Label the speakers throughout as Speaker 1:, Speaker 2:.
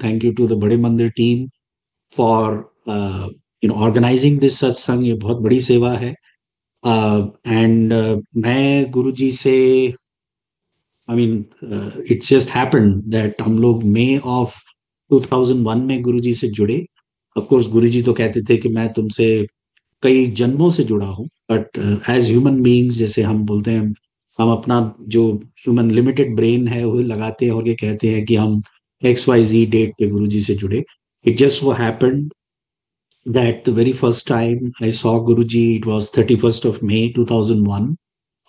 Speaker 1: Thank you to the बड़े मंदिर team for organising this सत्संग। ये बहुत बड़ी सेवा है। एंड मैं गुरुजी से, I mean, it's just happened that हम लोग मई ऑफ 2001 में गुरुजी से जुड़े। ऑफ कोर्स गुरुजी तो कहते थे कि मैं तुमसे कई जन्मों से जुड़ा हूँ, बट एज ह्यूमन बीइंग्स, जैसे हम बोलते हैं, हम अपना जो ह्यूमन लिमिटेड ब्रेन है वो लगाते हैं और ये कहते हैं कि हम XYZ डेट पे गुरुजी से जुड़े। इट जस्ट वो happened that the very first time I saw Guruji, it was 31st of May 2001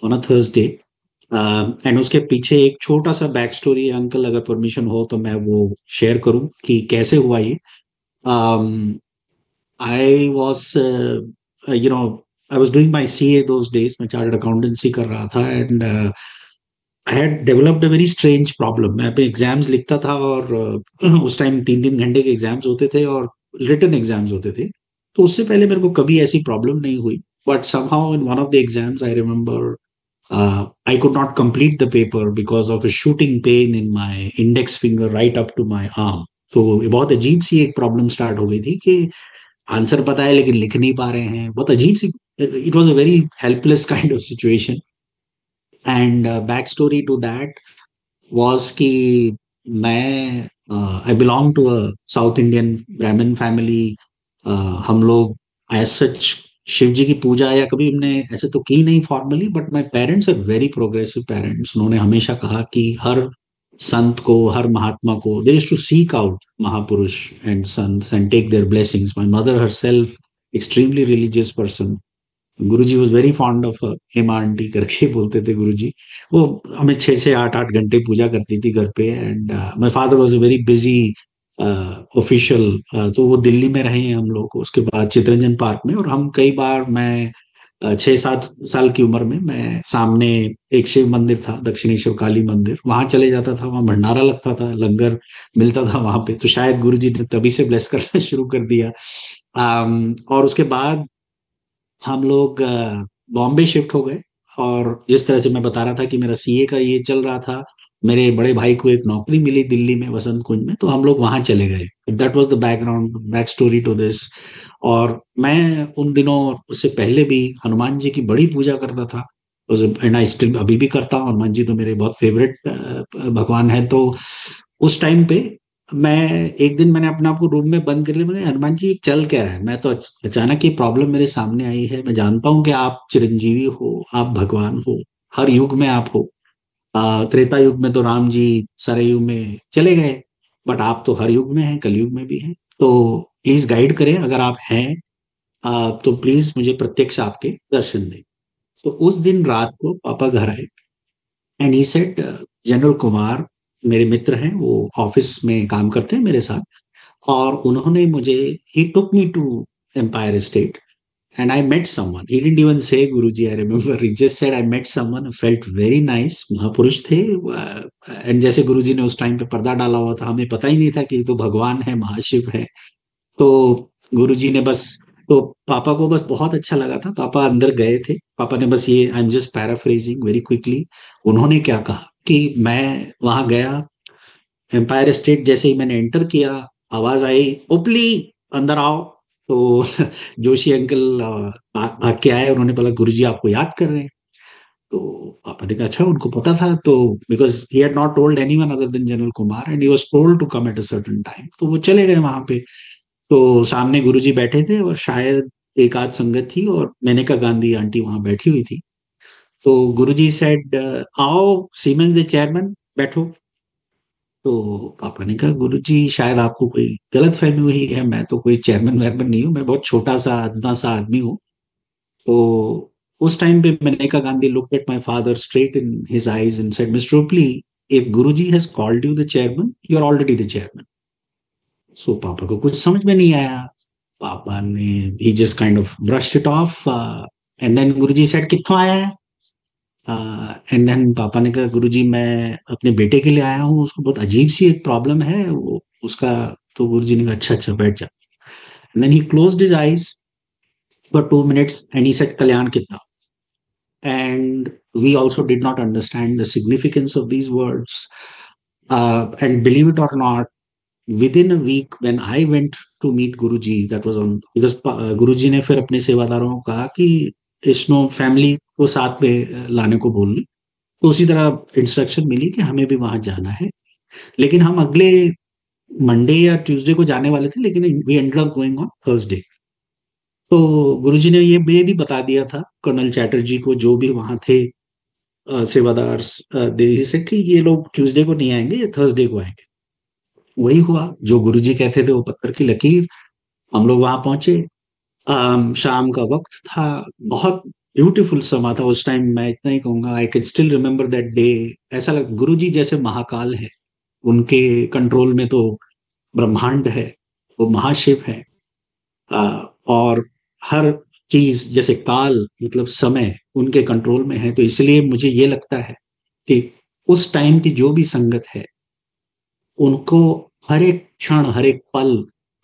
Speaker 1: on a Thursday. And उसके पीछे एक छोटा सा बैक स्टोरी है अंकल, अगर परमिशन हो तो मैं वो शेयर करूं कि कैसे हुआ ये। I was I was doing my CA those days. मैं चार्टर्ड अकाउंटेंसी कर रहा था and I had developed a very strange problem. मैं अपने एग्जाम्स लिखता था और उस टाइम 3-3 घंटे के एग्जाम्स होते थे और रिटन एग्जाम्स होते थे। तो उससे पहले मेरे को कभी ऐसी प्रॉब्लम नहीं हुई, but somehow in one of the exams I remember I could not complete the paper because of a shooting pain in my index finger right up to my arm. तो बहुत अजीब सी एक प्रॉब्लम स्टार्ट हो गई थी कि answer पता है लेकिन लिख नहीं पा रहे हैं। बहुत अजीब सी, it was a very helpless kind of situation. And back story to that was कि मैं, I belong to a south Indian Brahmin family. हम लोग एज सच शिव जी की पूजा या कभी हमने ऐसे तो की नहीं formally, but my parents are very progressive parents. उन्होंने हमेशा कहा कि हर संत को, हर महात्मा को, they used to seek out mahapurush and sant and take their blessings. My mother herself extremely religious person. Guruji was very fond of Hema aunty करके बोलते थे गुरुजी। वो हमें 6-8 घंटे पूजा करती थी घर पे। And my father was a very busy official. तो वो दिल्ली में रहे हैं हम लोग, उसके बाद चितरंजन पार्क में। और हम कई बार, मैं 6-7 साल की उम्र में, मैं सामने एक शिव मंदिर था, दक्षिणेश्वर काली मंदिर, वहां चले जाता था। वहां भंडारा लगता था, लंगर मिलता था वहां पे। तो शायद गुरुजी ने तभी से ब्लेस करना शुरू कर दिया। और उसके बाद हम लोग बॉम्बे शिफ्ट हो गए। और जिस तरह से मैं बता रहा था कि मेरा CA का ये चल रहा था, मेरे बड़े भाई को एक नौकरी मिली दिल्ली में वसंत कुंज में, तो हम लोग वहां चले गए। That was the background, back story to this. और मैं उन दिनों, उससे पहले भी हनुमान जी की बड़ी पूजा करता था। एंड आई स्टिल अभी भी करता हूँ। हनुमान जी तो मेरे बहुत फेवरेट भगवान है। तो उस टाइम पे मैं, एक दिन मैंने अपने आप को रूम में बंद कर लिया। मैंने, हनुमान जी चल क्या रहा है? मैं तो अचानक ये प्रॉब्लम मेरे सामने आई है। मैं जानता हूं कि आप चिरंजीवी हो, आप भगवान हो, हर युग में आप हो। त्रेता युग में तो राम जी सरयू में चले गए, बट आप तो हर युग में हैं, कलयुग में भी हैं। तो प्लीज गाइड करें, अगर आप हैं तो प्लीज मुझे प्रत्यक्ष आपके दर्शन दें। तो उस दिन रात को पापा घर आए and he said, general Kumar मेरे मित्र हैं, वो ऑफिस में काम करते हैं मेरे साथ, और उन्होंने मुझे, he took me to Empire State and I met someone. He didn't even say Guruji, I remember, he just said I met someone, felt very nice. महापुरुष थे। एंड जैसे गुरुजी ने उस टाइम पे पर्दा डाला हुआ था, हमें पता ही नहीं था कि ये तो भगवान है, महाशिव है। तो गुरुजी ने बस, तो पापा को बस बहुत अच्छा लगा था। पापा अंदर गए थे। पापा ने बस ये, I am just paraphrasing very quickly, उन्होंने क्या कहा कि मैं वहां गया, एम्पायर स्टेट जैसे ही मैंने एंटर किया, आवाज आई, ओपली अंदर आओ। तो जोशी अंकल भाग के आए। उन्होंने बोला, गुरुजी आपको याद कर रहे हैं। तो पापा ने कहा, अच्छा, उनको पता था? तो because he had not told anyone other than general Kumar and he was told to come at a certain time. तो वो चले गए वहां पे। तो सामने गुरुजी बैठे थे और शायद एक आध संगत थी, और मेनका गांधी आंटी वहां बैठी हुई थी। तो गुरुजी सेड, आओ सीमेंस द चेयरमैन, बैठो। तो पापा ने कहा, गुरुजी शायद आपको कोई गलत फहमी हुई है, मैं तो कोई चेयरमैन वेयरमैन नहीं हूँ, मैं बहुत छोटा सा अदना सा आदमी हूँ। तो उस टाइम पे Menaka Gandhi looked at my father straight in his eyes and said, mister Opli, if Guruji has called you the chairman, you are already the chairman. So पापा को कुछ समझ में नहीं आया। पापा ने, he just kind of brushed it off. And then Guruji said, कित्थों आया है? एंड देन पापा ने कहा, गुरुजी मैं अपने बेटे के लिए आया हूँ, उसको बहुत अजीब सी एक प्रॉब्लम है वो उसका। तो गुरुजी ने कहा, अच्छा अच्छा, बैठ जा। And then he closed his eyes for 2 minutes and he said, कल्याण कितना? And we also did not understand the significance of these words. And believe it or not, with in a week when I went to meet Guruji, that was on, because Guruji ने फिर अपने सेवादारों को कहा कि इसनो family को साथ में लाने को बोल, तो उसी तरह इंस्ट्रक्शन मिली कि हमें भी वहां जाना है। लेकिन हम अगले मंडे या ट्यूसडे को जाने वाले थे, लेकिन we ended up going on Thursday. तो गुरुजी ने ये भी बता दिया था कर्नल चैटर्जी को, जो भी वहां थे सेवादार देवी से, कि ये लोग ट्यूसडे को नहीं आएंगे, ये थर्सडे को आएंगे। वही हुआ जो गुरुजी कहते थे, वो पत्थर की लकीर। हम लोग वहां पहुंचे। शाम का वक्त था, बहुत ब्यूटीफुल समा था उस टाइम। मैं इतना ही कहूंगा, I can still remember that day. ऐसा लग, गुरुजी जैसे महाकाल है, उनके कंट्रोल में तो ब्रह्मांड है, वो महाशिव है। और हर चीज जैसे काल मतलब समय उनके कंट्रोल में है। तो इसलिए मुझे ये लगता है कि उस टाइम की जो भी संगत है, उनको हर एक क्षण हर एक पल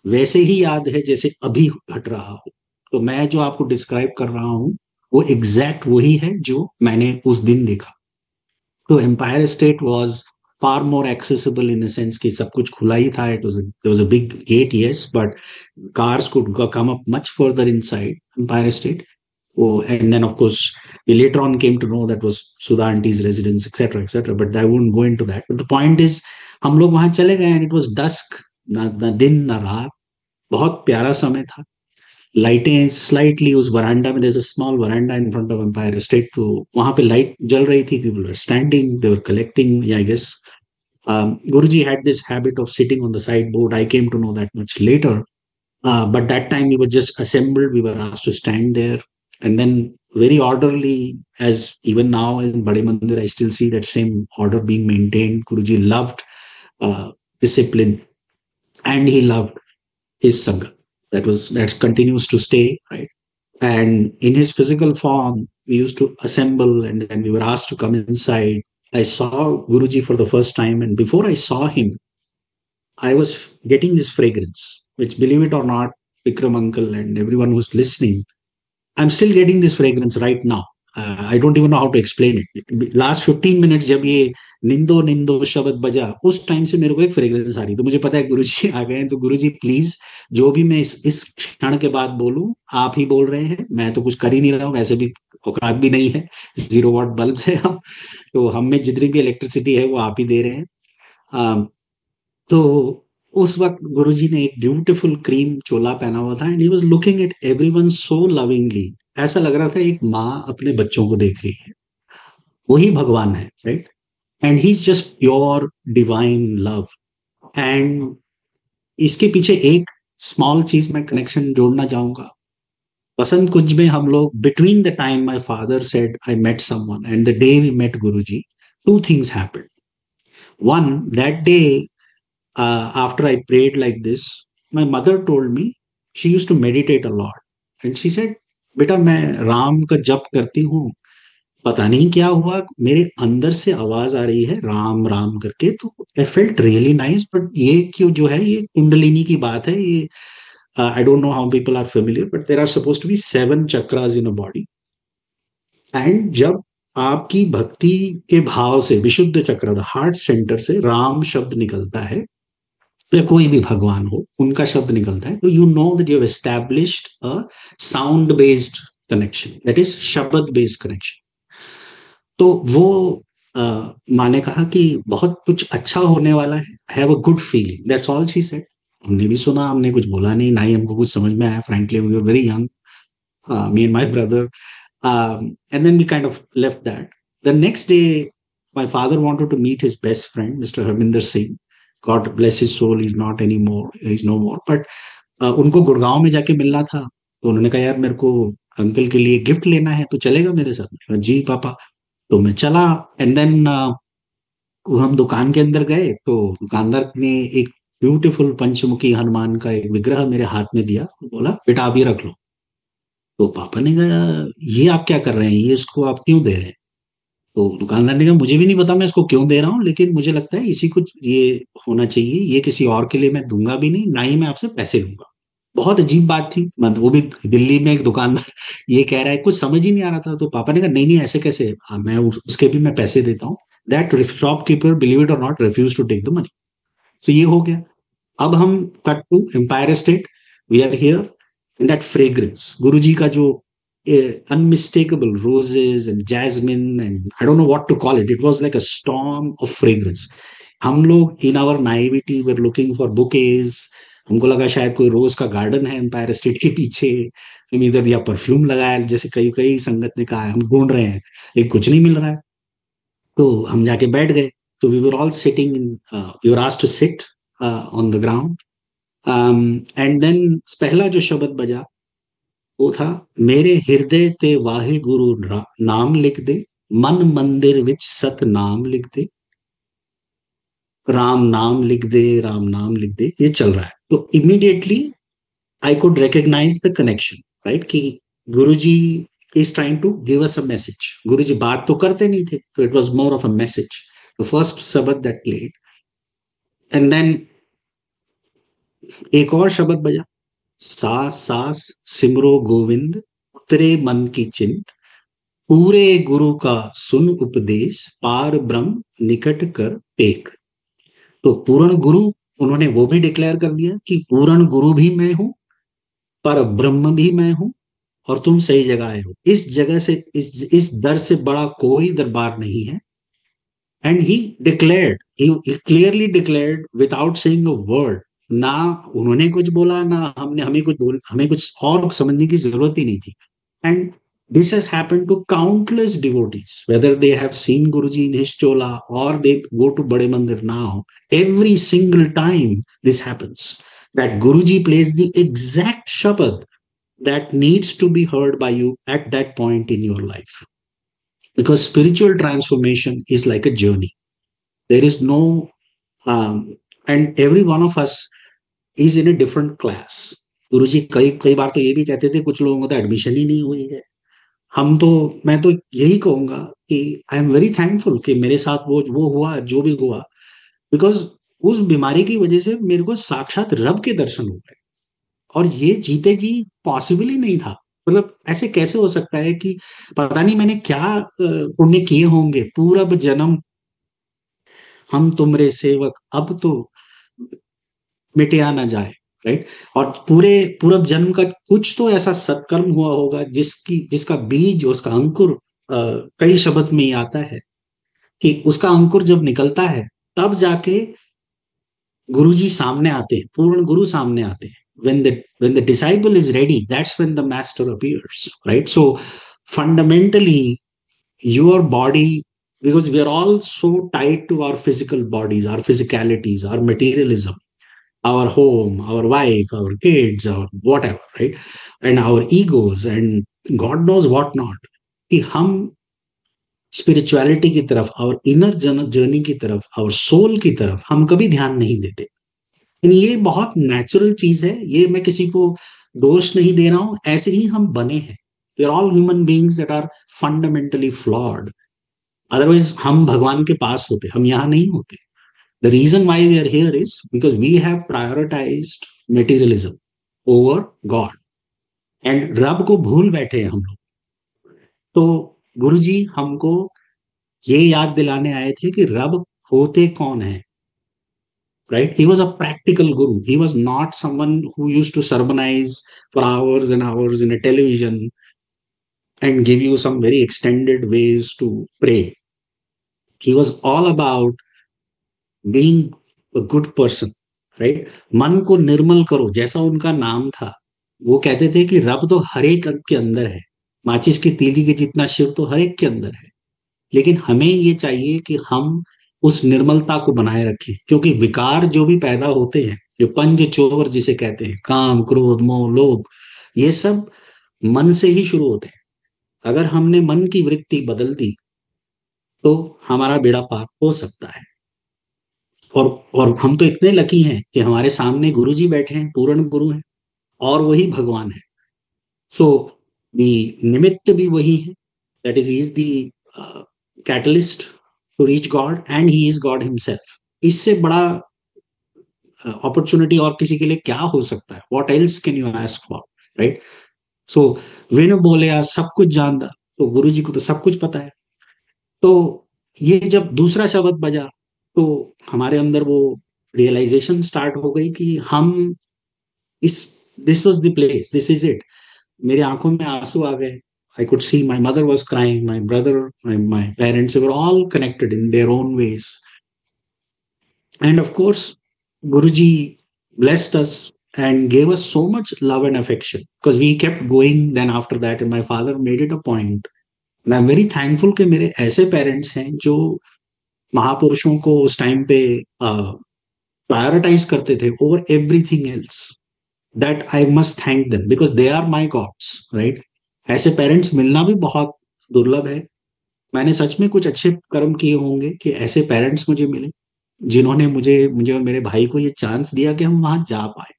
Speaker 1: वैसे ही याद है जैसे अभी घट रहा हो। तो मैं जो आपको डिस्क्राइब कर रहा हूं, वो एग्जैक्ट वही है जो मैंने उस दिन देखा। तो Empire State was far more accessible in the sense कि सब कुछ खुला ही था। It was a big gate, yes, but cars could come up much further inside Empire State. Oh, and then of course we later on came to know that was Sudha auntie's residence, etc., etc. But I won't go into that. But the point is, हम लोग वहां चले गए and it was dusk, ना दिन ना रात, बहुत प्यारा समय था। लाइटें स्लाइटली उस वरांडा में, there's a small veranda in front of Empire State, तो वहां पे लाइट जल रही थी, people were standing, they were collecting, yeah, I guess. Guruji had this habit of sitting on the sideboard. I came to know that much later. But that time we were just assembled. We were asked to stand there, and then very orderly. As even now in Bade Mandir, I still see that same order being maintained. Guruji loved discipline, and he loved his sangha. That continues to stay, right. And in his physical form, we used to assemble, and then we were asked to come inside. I saw Guruji for the first time, and before I saw him, I was getting this fragrance, which, believe it or not, Vikram uncle and everyone who's listening, I'm still getting this fragrance right now. I don't even know how to explain it. Last 15 minutes जब ये निंदो निंदो शब्द बजा, उस time से मेरे को एक fragrance आ रही। तो मुझे पता है गुरुजी आ गए हैं। तो गुरुजी प्लीज, जो भी मैं इस क्षण के बाद बोलूं, आप ही बोल रहे हैं। मैं तो कुछ कर ही नहीं रहा हूँ, वैसे भी औकात भी नहीं है। 0 वाट बल्ब है हम, तो हम में जितनी भी इलेक्ट्रिसिटी है वो आप ही दे रहे हैं। तो उस वक्त गुरुजी ने एक ब्यूटीफुल क्रीम चोला पहना हुआ था, and he was looking at everyone so lovingly. ऐसा लग रहा था एक माँ अपने बच्चों को देख रही है। वही भगवान है, right. And he is just pure divine love. And इसके पीछे एक स्मॉल चीज मैं कनेक्शन जोड़ना चाहूंगा। बसंत कुंज में हम लोग, between the time my father said I met someone and the day we met Guruji, two things happened. One, that day, after I prayed like this, my mother told me she used to meditate a lot. And she said, बेटा मैं राम का जप करती हूँ, पता नहीं क्या हुआ, मेरे अंदर से आवाज आ रही है राम राम करके। तो I felt really nice. But ये क्यों जो है, ये कुंडलिनी की बात है। ये I don't know how people are familiar, but there are suppose to be 7 chakras in a body. And जब आपकी भक्ति के भाव से विशुद्ध चक्र, द हार्ट सेंटर से राम शब्द निकलता है, या कोई भी भगवान हो उनका शब्द निकलता है, तो you know that you have established a sound based connection, that is शब्द बेस्ड कनेक्शन। तो वो माँ ने कहा कि बहुत कुछ अच्छा होने वाला है, have a good feeling, that's all she said. हमने भी सुना, हमने कुछ बोला नहीं, ना ही हमको कुछ समझ में आया। Frankly we were very young, me and my brother. And then we kind of left that. The next day, my father wanted to meet his best friend, Mr. Harminder Singh. God bless his soul, he's not anymore, he's no more. But उनको गुड़गांव में जाके मिलना था। तो उन्होंने कहा यार मेरे को अंकल के लिए गिफ्ट लेना है, तो चलेगा मेरे साथ? मैंने कहा, जी पापा। तो मैं चला। एंड देन हम दुकान के अंदर गए, तो दुकानदार ने एक ब्यूटीफुल पंचमुखी हनुमान का एक विग्रह मेरे हाथ में दिया, बोला बेटा आप ये रख लो। तो पापा ने कहा ये आप क्या कर रहे हैं, ये इसको आप क्यों दे रहे हैं? तो दुकानदार ने कहा मुझे भी नहीं पता मैं इसको क्यों दे रहा हूँ, लेकिन मुझे लगता है इसी कुछ ये होना चाहिए, ये किसी और के लिए मैं दूंगा भी नहीं, ना ही मैं आपसे पैसे लूंगा। बहुत अजीब बात थी, मतलब वो भी दिल्ली में एक दुकानदार ये कह रहा है, कुछ समझ ही नहीं आ रहा था। तो पापा ने कहा नहीं नहीं ऐसे कैसे, हाँ, मैं उसके भी मैं पैसे देता हूँ। दैट शॉपकीपर, बिलीव इट और not, refuse to take the money. So ये हो गया। अब हम cut to Empire State, we are here in that fragrance, Guru ji का जो unmistakable roses and jasmine and I don't know what to call it, it was like a storm of fragrance. हम लोग in our naivety were looking for bouquets, हमको लगा शायद कोई रोज का garden है एम्पायर स्टेट के पीछे, हम इधर दिया परफ्यूम लगाया, जैसे कई कई संगत ने कहा है, हम ढूंढ रहे हैं लेकिन कुछ नहीं मिल रहा है। तो हम जाके बैठ गए। तो we were all sitting in, we were asked to sit on the ground. And then पहला जो शब्द बजा वो था, मेरे हृदय ते वाहे गुरु नाम लिख दे, मन मंदिर विच सत नाम लिख दे, राम नाम लिख दे, राम नाम लिख दे, ये चल रहा है। तो immediately I could recognise the connection, right, कि Guruji is trying to give us a message. Guruji बात तो करते नहीं थे, तो it was more of a message, the first शब्द दैट प्लेड। एंड देन एक और शब्द बजा, सास सास सिमरो गोविंद, उतरे मन की चिंत, पूरे गुरु का सुन उपदेश, पार ब्रह्म निकट कर टेक। तो पूर्ण गुरु, उन्होंने वो भी डिक्लेयर कर दिया कि पूर्ण गुरु भी मैं हूं, पर ब्रह्म भी मैं हूं, और तुम सही जगह आए हो। इस जगह से, इस दर से बड़ा कोई दरबार नहीं है। And he declared, he clearly declared without saying a word. ना उन्होंने कुछ बोला, ना हमने, हमें कुछ और समझने की जरूरत ही नहीं थी। And this has happened to countless devotees, whether they have seen Guruji in his chola or they go to Bade Mandir now. Every single time this happens, that Guruji plays the exact shabad that needs to be heard by you at that point in your life. Because spiritual transformation is like a journey. There is no, and every one of us is in a different class. गुरुजी कई कई बार तो ये भी कहते थे, कुछ लोगों को तो एडमिशन ही नहीं हुई है। हम तो, मैं तो यही कहूंगा कि आई एम वेरी थैंकफुल कि मेरे साथ वो हुआ जो भी हुआ, बिकॉज उस बीमारी की वजह से मेरे को साक्षात रब के दर्शन हो गए। और ये जीते जी पॉसिबल ही नहीं था। मतलब ऐसे कैसे हो सकता है कि पता नहीं मैंने क्या पुण्य किए होंगे, पूरब जन्म हम तुमरे सेवक, अब तो मिटिया ना जाए, राइट। और पूरे पूरब जन्म का कुछ तो ऐसा सत्कर्म हुआ होगा जिसका बीज, उसका अंकुर कई शब्द में ही आता है कि उसका अंकुर जब निकलता है तब जाके गुरुजी सामने आते हैं, पूर्ण गुरु सामने आते हैं। when the disciple is ready, that's when the master appears, right? So fundamentally your body, because we are all so tied to our physical bodies, our physicalities, our materialism, our home, our wife, our kids, our whatever, right, and our egos and god knows what not, कि हम spirituality की तरफ और inner journey की तरफ और soul की तरफ हम कभी ध्यान नहीं देते। लेकिन ये बहुत नेचुरल चीज है, ये मैं किसी को दोष नहीं दे रहा हूं, ऐसे ही हम बने हैं। We are all human beings that are fundamentally flawed. Otherwise हम भगवान के पास होते, हम यहाँ नहीं होते। The reason why we are here is because we have prioritised materialism over God, and रब को भूल बैठे हैं हम लोग। तो गुरुजी हमको ये याद दिलाने आए थे कि रब होते कौन है, right? He was a practical guru. He was not someone who used to sermonize for hours and hours in a television and give you some very extended ways to pray. He was all about being a good person, right? मन को निर्मल करो, जैसा उनका नाम था। वो कहते थे कि रब तो हर एक के अंदर है, माचिस की तीली के जितना शिव तो हर एक के अंदर है। लेकिन हमें ये चाहिए कि हम उस निर्मलता को बनाए रखें, क्योंकि विकार जो भी पैदा होते हैं, जो पंच चोर जिसे कहते हैं, काम क्रोध मोह लोभ, ये सब मन से ही शुरू होते हैं। अगर हमने मन की वृत्ति बदल दी तो हमारा बेड़ा पार हो सकता है। और हम तो इतने लकी हैं कि हमारे सामने गुरु जी बैठे हैं, पूर्ण गुरु हैं, और वही भगवान है। सो निमित्त भी वही है, that is the catalyst to reach God, and he is God himself. इससे बड़ा अपॉर्चुनिटी और किसी के लिए क्या हो सकता है? What else can you ask for, right? So win बोले आज सब कुछ जानता, तो गुरु जी को तो सब कुछ पता है। तो ये जब दूसरा शब्द बजा तो हमारे अंदर वो रियलाइजेशन स्टार्ट हो गई कि हम इस this was the place, this is it. मेरी आंखों में आंसू आ गए। I could see my mother was crying, my brother, my parents were all connected in their own ways. And of course, Guruji blessed us and gave us so much love and affection because we kept going then after that. And my father made it a point. And I'm very thankful कि मेरे ऐसे parents हैं जो महापुरुषों को उस time पे prioritise करते थे over everything else. That I must thank them because they are my gods, right. ऐसे पेरेंट्स मिलना भी बहुत दुर्लभ है। मैंने सच में कुछ अच्छे कर्म किए होंगे कि ऐसे पेरेंट्स मुझे मिले जिन्होंने मुझे मुझे और मेरे भाई को ये चांस दिया कि हम वहां जा पाए।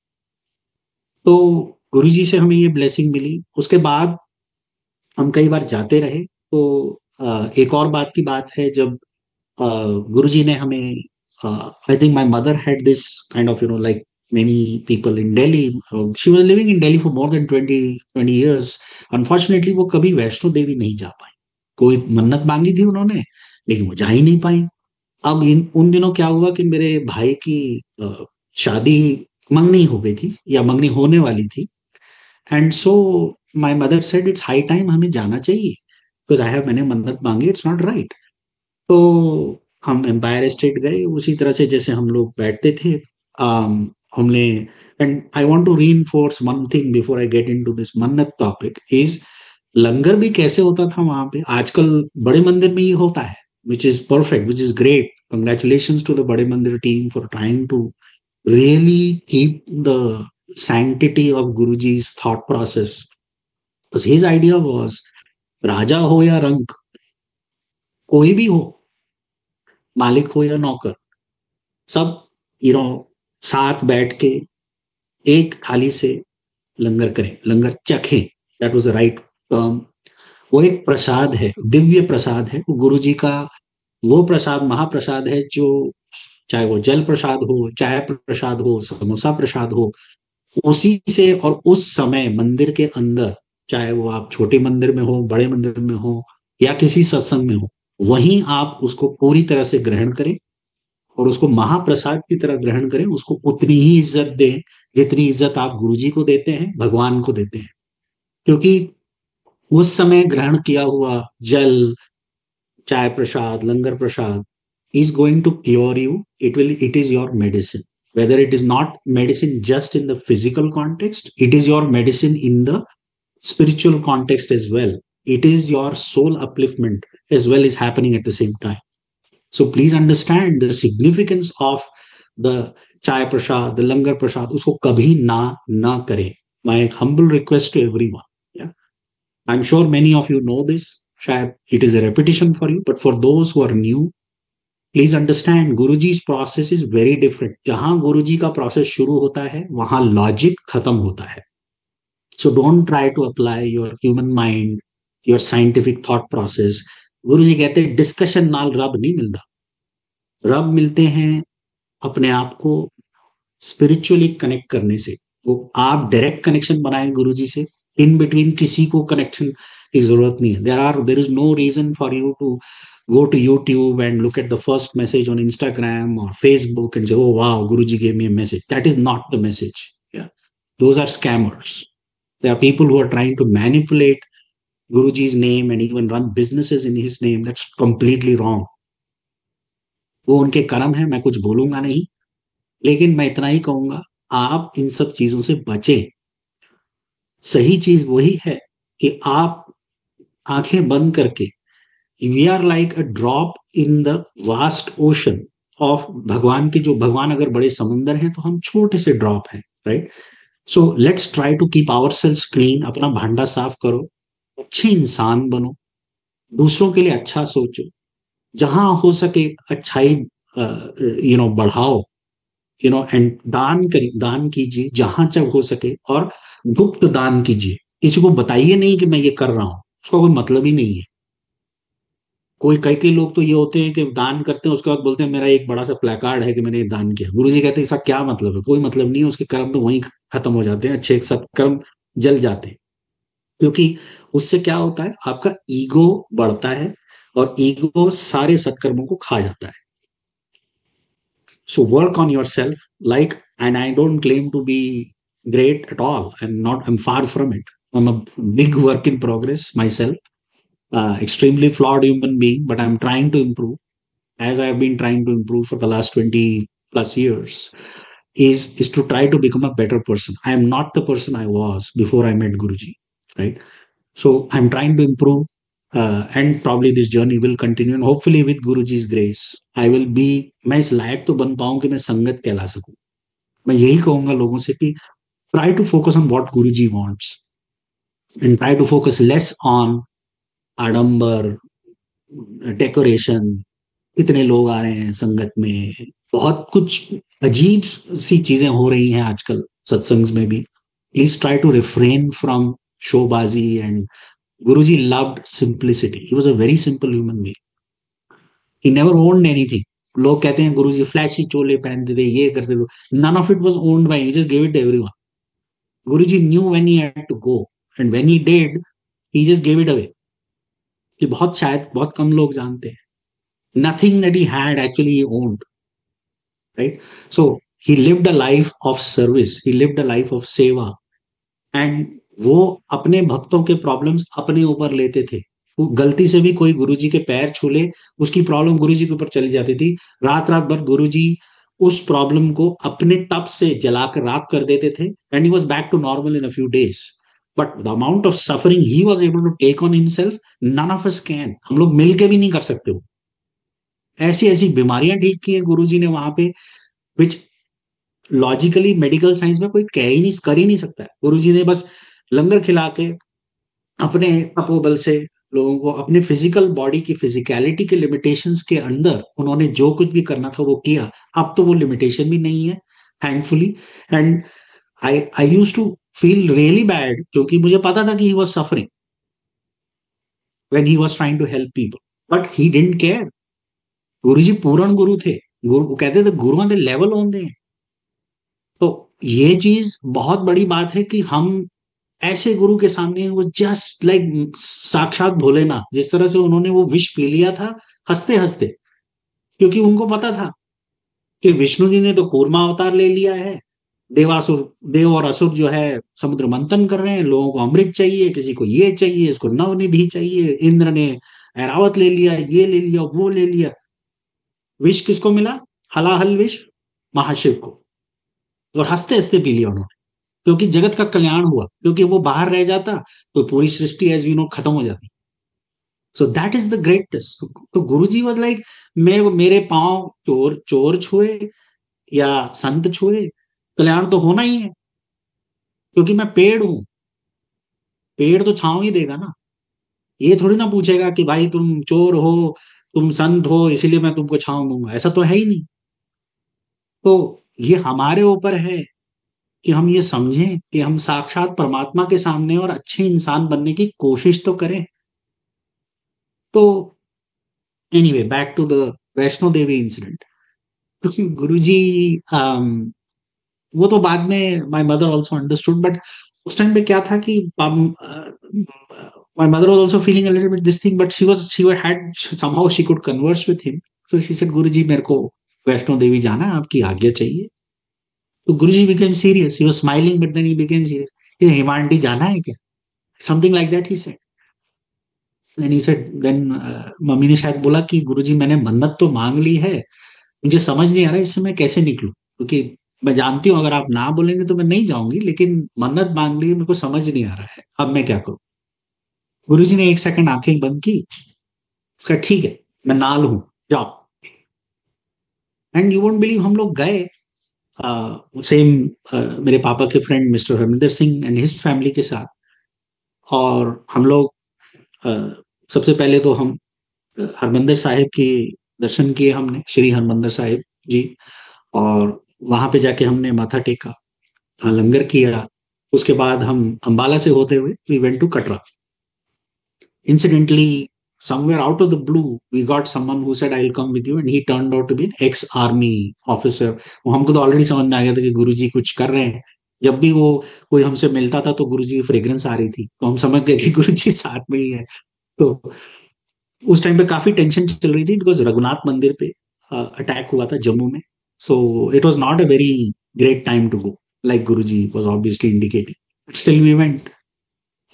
Speaker 1: तो गुरुजी से हमें ये ब्लेसिंग मिली। उसके बाद हम कई बार जाते रहे। तो एक और बात की बात है, जब गुरुजी ने हमें, I think my mother had this kind of like many people in Delhi. She was living in Delhi for more than 20 years. Unfortunately, वो कभी वैष्णो देवी नहीं जा पाई। कोई मन्नत मांगी थी उन्होंने, लेकिन वो जा ही नहीं पाई। अब इन उन दिनों क्या हुआ कि मेरे भाई की शादी, मंगनी हो गई थी या मंगनी होने वाली थी। And so my mother said it's high time, हमें जाना चाहिए बिकॉज आई हैव, मैंने मन्नत मांगी, इट्स नॉट राइट। तो हम एम्पायर स्टेट गए उसी तरह से जैसे हम लोग बैठते थे। हमने, and I want to reinforce one thing before I get into this mannat topic is, langar भी कैसे होता था वहां पे। आजकल बड़े मंदिर में ये होता है, which is perfect, which is great. Congratulations to the Bade Mandir team for trying to really keep the sanctity of Guruji's thought process. Because his idea was, राजा हो या रंक, कोई भी हो, मालिक हो या नौकर, सब नो साथ बैठ के एक थाली से लंगर करें, लंगर चखें। That was the right term. वो एक प्रसाद है, दिव्य प्रसाद है, वो गुरु जी का वो प्रसाद, महाप्रसाद है, जो चाहे वो जल प्रसाद हो, चाय प्रसाद हो, समोसा प्रसाद हो, उसी से और उस समय मंदिर के अंदर, चाहे वो आप छोटे मंदिर में हो, बड़े मंदिर में हो, या किसी सत्संग में हो, वहीं आप उसको पूरी तरह से ग्रहण करें और उसको महाप्रसाद की तरह ग्रहण करें। उसको उतनी ही इज्जत दें जितनी इज्जत आप गुरु जी को देते हैं, भगवान को देते हैं। क्योंकि उस समय ग्रहण किया हुआ जल, चाय प्रसाद, लंगर प्रसाद is going to cure you. It is your medicine. Whether it is not medicine just in the physical context, it is your medicine in the spiritual context as well. It is your soul upliftment as well is happening at the same time. So please understand the significance of the chai prasad, the langar prasad. उसको कभी ना करें. My humble request to everyone. Yeah, I'm sure many of you know this. शायद it is a repetition for you, but for those who are new, please understand Guruji's process is very different. जहां गुरुजी का process शुरू होता है वहां logic खत्म होता है। So don't try to apply your human mind, your scientific thought process. Guruji कहते हैं डिस्कशन नाल रब नहीं मिलता, रब मिलते हैं अपने आप को स्पिरिचुअली कनेक्ट करने से। वो आप डायरेक्ट कनेक्शन बनाए गुरुजी से, इन बिटवीन किसी को कनेक्शन की जरूरत नहीं है। There is no reason for you to go to YouTube and look at the first message on Instagram or Facebook and say, oh, wow, Guruji gave me a message. That is not the message. Yeah. Those are scammers. There are people who are trying to manipulate Guruji's name and even run businesses in his name. That's completely wrong. वो उनके कर्म है, मैं कुछ बोलूंगा नहीं, लेकिन मैं इतना ही कहूंगा, आप इन सब चीजों से बचें। सही चीज वही है कि आप आंखें बंद करके, we are like a drop in the vast ocean of भगवान के, जो भगवान अगर बड़े समुंदर हैं तो हम छोटे से ड्रॉप हैं, right. So let's try to keep our self clean. अपना भांडा साफ करो, अच्छे इंसान बनो, दूसरों के लिए अच्छा सोचो, जहां हो सके अच्छाई बढ़ाओ, एंड दान कीजिए जहां तक हो सके, और गुप्त दान कीजिए। किसी को बताइए नहीं कि मैं ये कर रहा हूं, उसका कोई मतलब ही नहीं है। कोई कई कई लोग तो ये होते हैं कि दान करते हैं, उसके बाद बोलते हैं मेरा एक बड़ा सा प्लेकार्ड है कि मैंने दान किया। गुरु जी कहते हैं इसका क्या मतलब है? कोई मतलब नहीं है, उसके कर्म तो वहीं खत्म हो जाते हैं, अच्छे सत्कर्म जल जाते हैं। क्योंकि उससे क्या होता है, आपका ईगो बढ़ता है और ईगो सारे सत्कर्मों को खा जाता है। So work on yourself. Like, and I don't claim to be great at all. I'm far from it. I'm a big work in progress myself, extremely flawed human being, but I'm trying to improve, as I've been trying to improve for the last 20 plus years, is to try to become a better person. I am not the person I was before I met Guruji, right? So I'm trying to improve, and probably this journey will continue. And hopefully, with Guruji's grace, I will be. मैं इस लायक तो बन पाऊं कि मैं संगत कहला सकूं. मैं यही कहूंगा लोगों से कि try to focus on what Guruji wants and try to focus less on आडंबर, डेकोरेशन, कितने लोग आ रहे हैं संगत में, बहुत कुछ अजीब सी चीजें हो रही हैं आजकल सत्संग में भी. Please try to refrain from शोबाजी. And Guruji loved simplicity. He was a very simple human being. He never owned anything. लोग कहते हैं गुरुजी फ्लैशी चोले पहनते थे, ये करते थे. None of it was owned by, he just give it to everyone. Guruji knew when he had to go, and when he did, he just give it away. कि बहुत शायद बहुत कम लोग जानते हैं. Nothing that he had actually he owned, right? So he lived a life of service. He lived a life of seva. And वो अपने भक्तों के प्रॉब्लम्स अपने ऊपर लेते थे. वो गलती से भी कोई गुरुजी के पैर छू ले, उसकी प्रॉब्लम गुरुजी के ऊपर चली जाती थी. रात रात भर गुरुजी उस प्रॉब्लम को अपने तप से जलाकर राख कर देते थे. And he was back to normal in a few days. But the amount of suffering he was able to take on himself, none of us can. हम लोग मिलके भी नहीं कर सकते. वो ऐसी ऐसी बीमारियां ठीक की है गुरुजी ने वहां पे, विच लॉजिकली मेडिकल साइंस में कोई कह ही नहीं, कर ही नहीं सकता है. गुरुजी ने बस लंगर खिला के अपने तपोबल से लोगों को अपने फिजिकल बॉडी की फिजिकलिटी के लिमिटेशंस के अंदर उन्होंने जो कुछ भी करना था वो किया. अब तो वो लिमिटेशन भी नहीं है, thankfully. And I used to feel really bad, क्योंकि मुझे पता था कि he was suffering when he was trying to help people, but he didn't care. Guruji पूर्ण गुरु थे. गुरु कहते थे गुरुओं दे लेवल होंगे. तो ये चीज बहुत बड़ी बात है कि हम ऐसे गुरु के सामने, वो जस्ट लाइक साक्षात भोलेनाथ, जिस तरह से उन्होंने वो विष पी लिया था हंसते हंसते, क्योंकि उनको पता था कि विष्णु जी ने तो कूर्मा अवतार ले लिया है. देवासुर, देव और असुर जो है समुद्र मंथन कर रहे हैं. लोगों को अमृत चाहिए, किसी को ये चाहिए, इसको नवनिधि चाहिए. इंद्र ने ऐरावत ले लिया, ये ले लिया, वो ले लिया. विष किसको मिला? हलाहल विष महाशिव को. और हंसते हंसते पी लिया उन्होंने, क्योंकि जगत का कल्याण हुआ. क्योंकि वो बाहर रह जाता तो पूरी सृष्टि एज वी नो खत्म हो जाती. So that is the greatest. तो गुरुजी वाज लाइक, मेरे पांव चोर चोर छुए या संत छुए, कल्याण तो होना ही है. क्योंकि मैं पेड़ हूं, पेड़ तो छांव ही देगा ना. ये थोड़ी ना पूछेगा कि भाई तुम चोर हो, तुम संत हो, इसीलिए मैं तुमको छांव दूंगा. ऐसा तो है ही नहीं. तो ये हमारे ऊपर है कि हम ये समझें कि हम साक्षात परमात्मा के सामने और अच्छे इंसान बनने की कोशिश तो करें. तो anyway, back to the Vaishno Devi incident. क्योंकि गुरुजी, वो तो बाद में my mother also understood, but उस टाइम पे क्या था कि my mother was also feeling a little bit this thing, but she had somehow she could converse with him. So she said, Guruji मेरे को वैष्णो देवी जाना है, आपकी आज्ञा चाहिए. तो गुरुजी became serious. He was smiling, but then he became serious. ये हिमांडी जाना है क्या? Something like that he said. Then he said, then mummy ने शायद बोला कि गुरुजी मैंने मन्नत तो मांग ली है, मुझे समझ नहीं आ रहा इससे मैं कैसे निकलूं. क्योंकि मैं जानती हूँ अगर आप ना बोलेंगे तो मैं नहीं जाऊंगी, लेकिन मन्नत मांग ली, मेरे को समझ नहीं आ रहा है अब मैं क्या करूं. गुरुजी ने एक सेकंड आंखें बंद की, उसका ठीक है मैं नाल हूं, जाओ. एंड यू वोंट बिलीव, हम लोग गए सेम मेरे पापा के friend Mr Harminder Singh and his family के साथ. और हम लोग सबसे पहले तो हम हरमंदिर साहिब की दर्शन किए हमने, श्री हरमंदिर साहिब जी. और वहां पे जाके हमने माथा टेका, लंगर किया. उसके बाद हम अंबाला से होते हुए we went to Katra. Incidentally, somewhere out of the blue we got someone who said I'll come with you, and he turned out to be an ex army officer. वो हमको तो ऑलरेडी समझ में आ गया था कि गुरुजी कुछ कर रहे हैं. जब भी वो कोई हमसे मिलता था तो गुरुजी की फ्रेग्रेंस आ रही थी, तो हम समझ गए कि गुरुजी साथ में ही है. तो उस टाइम पे काफी टेंशन चल रही थी, बिकॉज रघुनाथ मंदिर पे अटैक हुआ था जम्मू में. So it was not a very great time to go, like Guruji was obviously indicating. But still, we went.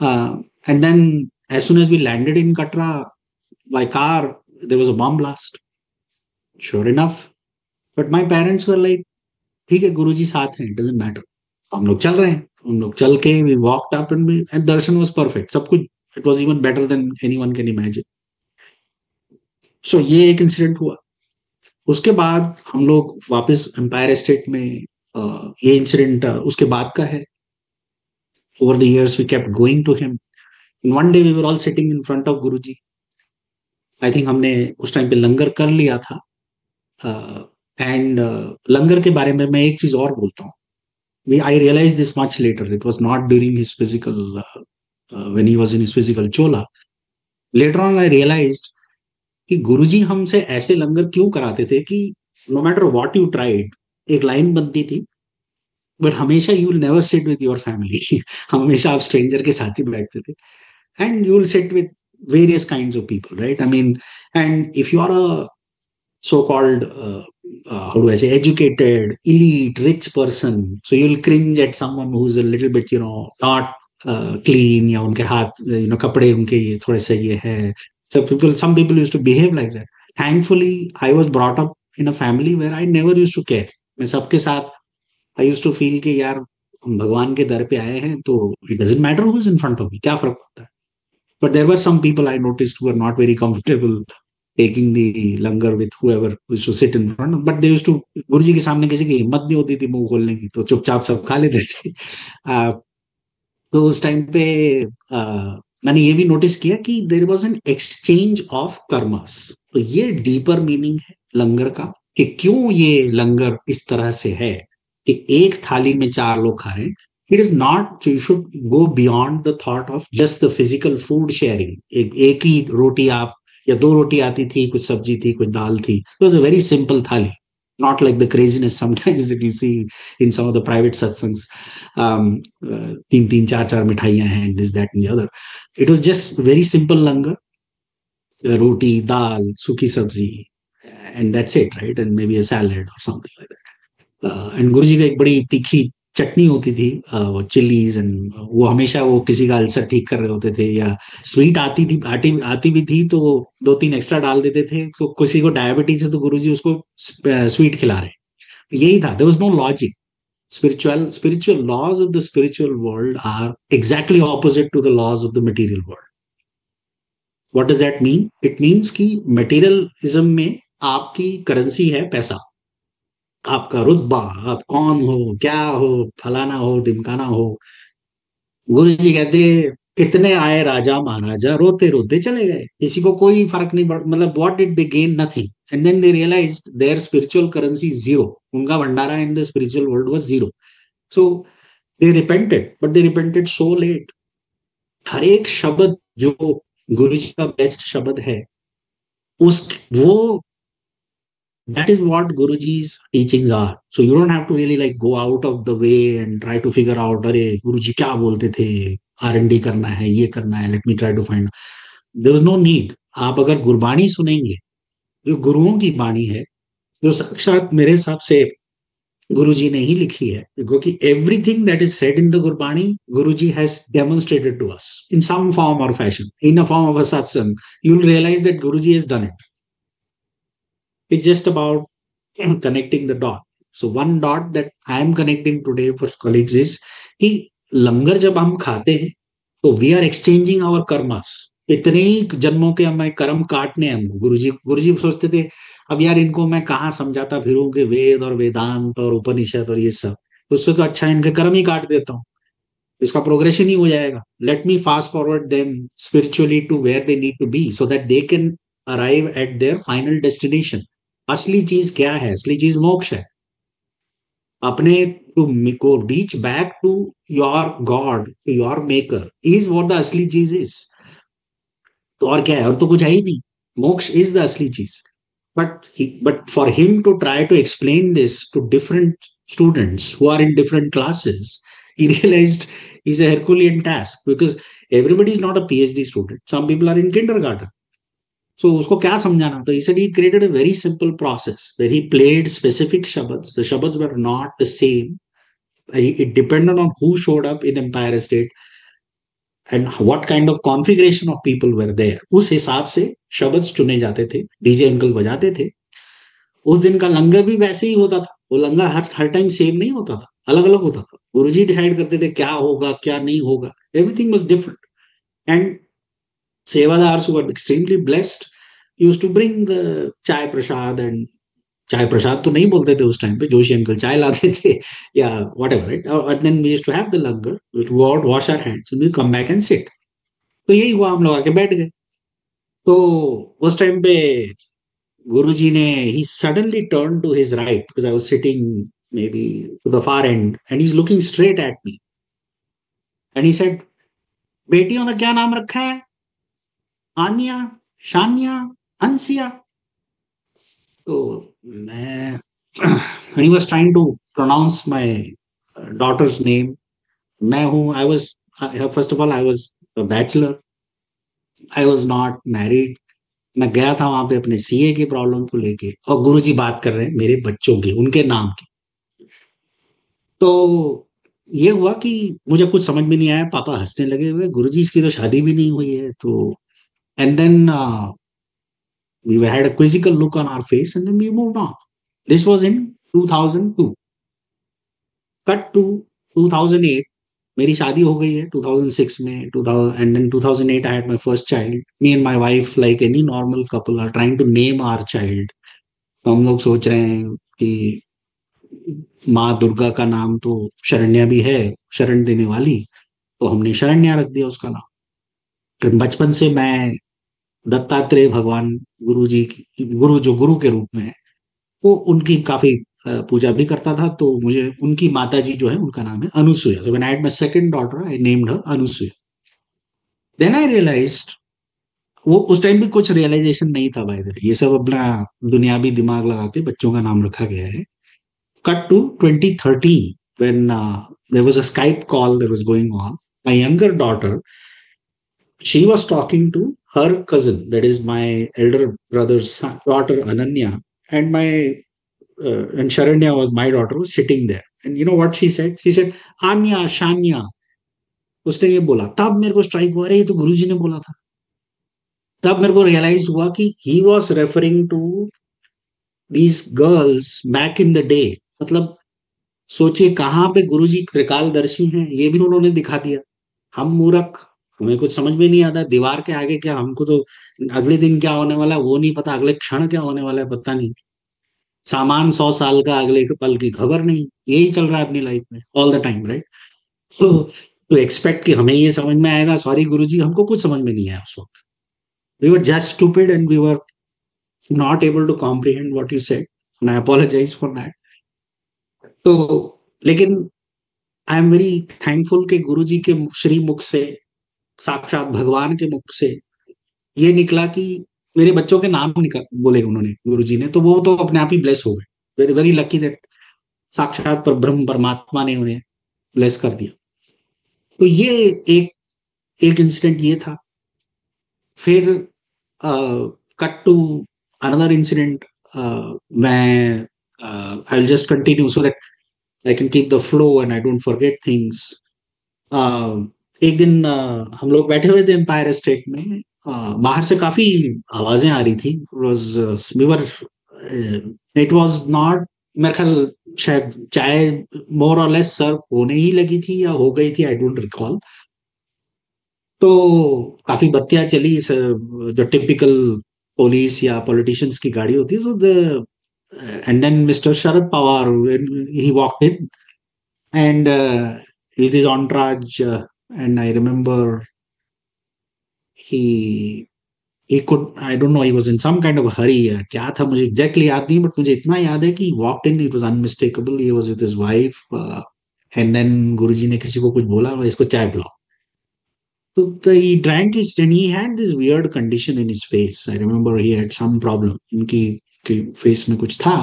Speaker 1: And then, as soon as we landed in Katra by car, there was a bomb blast. Sure enough. But my parents were like, ठीक है गुरुजी साथ हैं, doesn't matter. हम लोग चल रहे हैं, हम लोग चल के we walked up and darshan was perfect, सब कुछ it was even better than anyone can imagine. So ये एक इंसिडेंट हुआ. उसके बाद हम लोग वापस एम्पायर एस्टेट में, ये इंसिडेंट उसके बाद का है. Over the years we kept going to him. One day we were all sitting in front of Guruji. I think हमने उस टाइम पे लंगर कर लिया था. एंड लंगर के बारे में मैं एक चीज और बोलता हूँ. I realized this much later. It was not during his physical, when he was in his physical chola. Later on, I realized कि गुरुजी हमसे ऐसे लंगर क्यों कराते थे कि no matter what you tried, एक लाइन बनती थी, बट हमेशा you will never sit with your family. हमेशा आप स्ट्रेंजर के साथ ही बैठते थे. And you will sit with various kinds of people, right? I mean, and if you are a so-called how do I say, educated, elite, rich person, so you'll cringe at someone who's a little bit, not clean, या उनके हाथ, कपड़े उनके ये थोड़े से ये है. Some people used to behave like that. Thankfully, I was brought up in a family where I never used to care. मैं सबके साथ I used to feel कि यार हम भगवान के दर पे आए हैं, तो it doesn't matter who is in front of me, क्या फर्क पड़ता है. But there were some people I noticed who were not very comfortable taking the langar with whoever used to sit in front. But they used to, गुरुजी के सामने किसी की हिम्मत नहीं होती थी मुंह खोलने की, तो चुपचाप सब खा लेते थे. तो उस टाइम पे मैंने ये भी नोटिस किया कि there was an exchange of karmas. तो ये डीपर मीनिंग है लंगर का, कि क्यों ये लंगर इस तरह से है कि एक थाली में 4 लोग खा रहे हैं. It is not, you should go beyond the thought of just the physical food sharing. एक ही रोटी आप, या 2 रोटी आती थी, कुछ सब्जी थी, कुछ दाल थी. It was a very simple thali, not like the craziness sometimes that you see in some of the private satsangs. 3-3, 4-4 मिठाइयां हैं, this, that, and the other. It was just very simple langar, roti, dal, सूखी सब्जी, and that's it, right? And maybe a salad or something like that. And Guruji का एक बड़ी तीखी चटनी होती थी, वो चिलीज, एंड वो हमेशा वो किसी का अल्सर ठीक कर रहे होते थे. या स्वीट आती थी, आती भी थी, तो 2-3 एक्स्ट्रा डाल देते थे. तो किसी को डायबिटीज है तो गुरुजी उसको स्वीट खिला रहे. यही था. There was no logic. spiritual laws of the spiritual world are exactly opposite to the laws of the material world. What does that mean? It means कि materialism में आपकी करेंसी है पैसा, आपका रुतबा, आप कौन हो, क्या हो, फलाना हो, ढिमकाना हो. गुरु जी कहते इतने आए राजा महाराजा, रोते रोते चले गए, किसी को कोई फर्क नहीं पड़ा. मतलब what did they gain? Nothing. And then they realise their spiritual currency zero. उनका भंडारा in the spiritual world was zero. So they repented, but they repented so late. हर एक शब्द जो गुरु जी का बेस्ट शब्द है, उस वो that is what Guruji's teachings are. So you don't have to really like go out of the way and try to figure out, अरे गुरुजी क्या बोलते थे, R&D करना है, ये करना है, let me try to find. There is no need. आप अगर गुरबाणी सुनेंगे, जो गुरुओं की बाणी है, जो साक्षात मेरे हिसाब से गुरुजी ने ही लिखी है, क्योंकि everything that is said in the Gurbani, Guruji has demonstrated to us in some form or fashion, in a form of a satsang. You will realize that Guruji has done it. It's just about connecting the dot. So one dot that I am connecting today for colleagues is कि लंगर जब हम खाते हैं तो we are exchanging our karmas. इतने ही जन्मों के हमें कर्म काटने हैं हमको. गुरुजी सोचते थे अब यार इनको मैं कहाँ समझाता फिरूं कि वेद और वेदांत और उपनिषद और ये सब, उससे तो अच्छा इनके कर्म ही काट देता हूँ, इसका प्रोग्रेशन ही हो जाएगा. Let me fast forward them spiritually to where they need to be so that they can arrive at their final destination. असली चीज क्या है? असली चीज मोक्ष है. अपने को reach back to your God, to your maker is what the असली चीज इज. तो और क्या है? और तो कुछ है ही नहीं. मोक्ष इज द असली चीज. But for him to try to explain this to different students who are in different classes, he realized is a Herculean task, because everybody is not a PhD student. Some people are in kindergarten. So उसको क्या समझाना? तो he said he created a very simple process where he played specific shabads. The shabads were not the same. It depended on who showed up in Empire State and what kind of configuration of people were there. उस हिसाब से शब्द चुने जाते थे, DJ uncle बजाते थे. उस दिन का लंगर भी वैसे ही होता था. वो लंगर हर हर टाइम सेम नहीं होता था, अलग अलग होता था. गुरुजी डिसाइड करते थे क्या होगा क्या नहीं होगा. Everything was different. And sevadars were extremely blessed used to bring the chai prasad. And चाय प्रसाद तो नहीं बोलते थे उस टाइम पे, जोशी अंकल चाय लाते थे या वट एवर, राइट. और then we used to have the langar, we used to go out, wash our hands, we come back and sit. तो यही हुआ, हम लोग आके बैठ गए. तो उस टाइम पे गुरुजी ने, he suddenly turned to his right because I was sitting maybe to the far end and he's looking straight at me and he said, बेटियों का क्या नाम रखा है? आनिया, शानिया, अंसिया. तो मैं and he was trying to pronounce my daughter's name. मैं हूँ, I was, first of all I was a bachelor, I was not married. मैं गया था वहां पे अपने सीए की प्रॉब्लम को लेके और गुरुजी बात कर रहे हैं मेरे बच्चों की, उनके नाम की. तो ये हुआ कि मुझे कुछ समझ में नहीं आया. पापा हंसने लगे हुए, गुरुजी इसकी तो शादी भी नहीं हुई है. तो and then we had a quizzical look on our face and then we moved on. This was in 2002. Cut to 2008. मेरी शादी हो गई है 2006 में. 2000 and then 2008 I had my first child. Me and my wife, like any normal couple, are trying to name our child. तो हम लोग सोच रहे हैं कि माँ दुर्गा का नाम तो शरण्या भी है, शरण देने वाली, तो हमने शरण्या रख दिया उसका नाम. तो बचपन से मैं दत्तात्रेय भगवान, गुरु जी की, गुरु जो गुरु के रूप में है, वो उनकी काफी पूजा भी करता था. तो मुझे उनकी माता जी जो है उनका नाम है Anusuya. So when I had my second daughter I named her Anusuya. Then I realised, वो उस टाइम भी कुछ रियलाइजेशन नहीं था भाई, ये सब अपना दुनियावी दिमाग लगा के बच्चों का नाम रखा गया है. Cut to 2013 when there was a Skype call that was going on. My younger daughter, she was talking to her cousin, that is my elder brother's daughter Ananya, and my and Sharanya was my daughter, was sitting there. And you know what she said? She said, Anya, Shanya. उसने ये बोला. तब मेरे को strike हुआ, अरे ये तो गुरुजी ने बोला था. तब मेरे को रियलाइज हुआ कि he was referring to these girls back in the day. मतलब सोचिए कहाँ पे गुरुजी त्रिकालदर्शी हैं, ये भी उन्होंने दिखा दिया. हम मूर्ख, हमें कुछ समझ में नहीं आता. दीवार के आगे क्या, हमको तो अगले दिन क्या होने वाला है वो नहीं पता, अगले क्षण क्या होने वाला है पता नहीं. सामान 100 साल का, अगले के पल की खबर नहीं. यही चल रहा है अपनी लाइफ में all the time, right. So to expect कि हमें ये समझ में आएगा, सॉरी गुरुजी, हमको कुछ समझ में नहीं आया उस वक्त. We were just stupid and we were not able to comprehend what you said and I apologise for that. तो लेकिन आई एम वेरी थैंकफुल कि गुरुजी के श्री मुख से, साक्षात भगवान के मुख से ये निकला कि मेरे बच्चों के नाम निकल बोले उन्होंने, गुरुजी ने. तो वो तो अपने आप ही ब्लेस हो गए. वेरी वेरी लकी दैट साक्षात पर ब्रह्म परमात्मा ने उन्हें ब्लेस कर दिया. तो ये एक एक इंसिडेंट ये था. फिर कट टू अनदर इंसिडेंट. मैं I will just continue so that I can keep the flow and I don't forget things. एक दिन हम लोग बैठे हुए थे एम्पायर स्टेट में. बाहर से काफी आवाजें आ रही थी. इट वॉज नॉट, मेरे ख्याल शायद चाय मोर और लेस सर्व होने ही लगी थी या हो गई थी, आई डोंट रिकॉल. तो काफी बत्तियां चली, जो टिपिकल पुलिस या पॉलिटिशियंस की गाड़ी होती है. So the and then Mr Sharad Pawar, he walked in and with his entourage, and I remember he he could, I don't know, he was in some kind of a hurry. क्या था मुझे exactly याद नहीं, but मुझे इतना याद है कि he walked in, it was unmistakable, he was with his wife, and then गुरुजी ने किसी को कुछ बोला, इसको चाय पिलाओ. तो he drank it and he had this weird condition in his face. I remember he had some problem, उनकी फेस में कुछ था.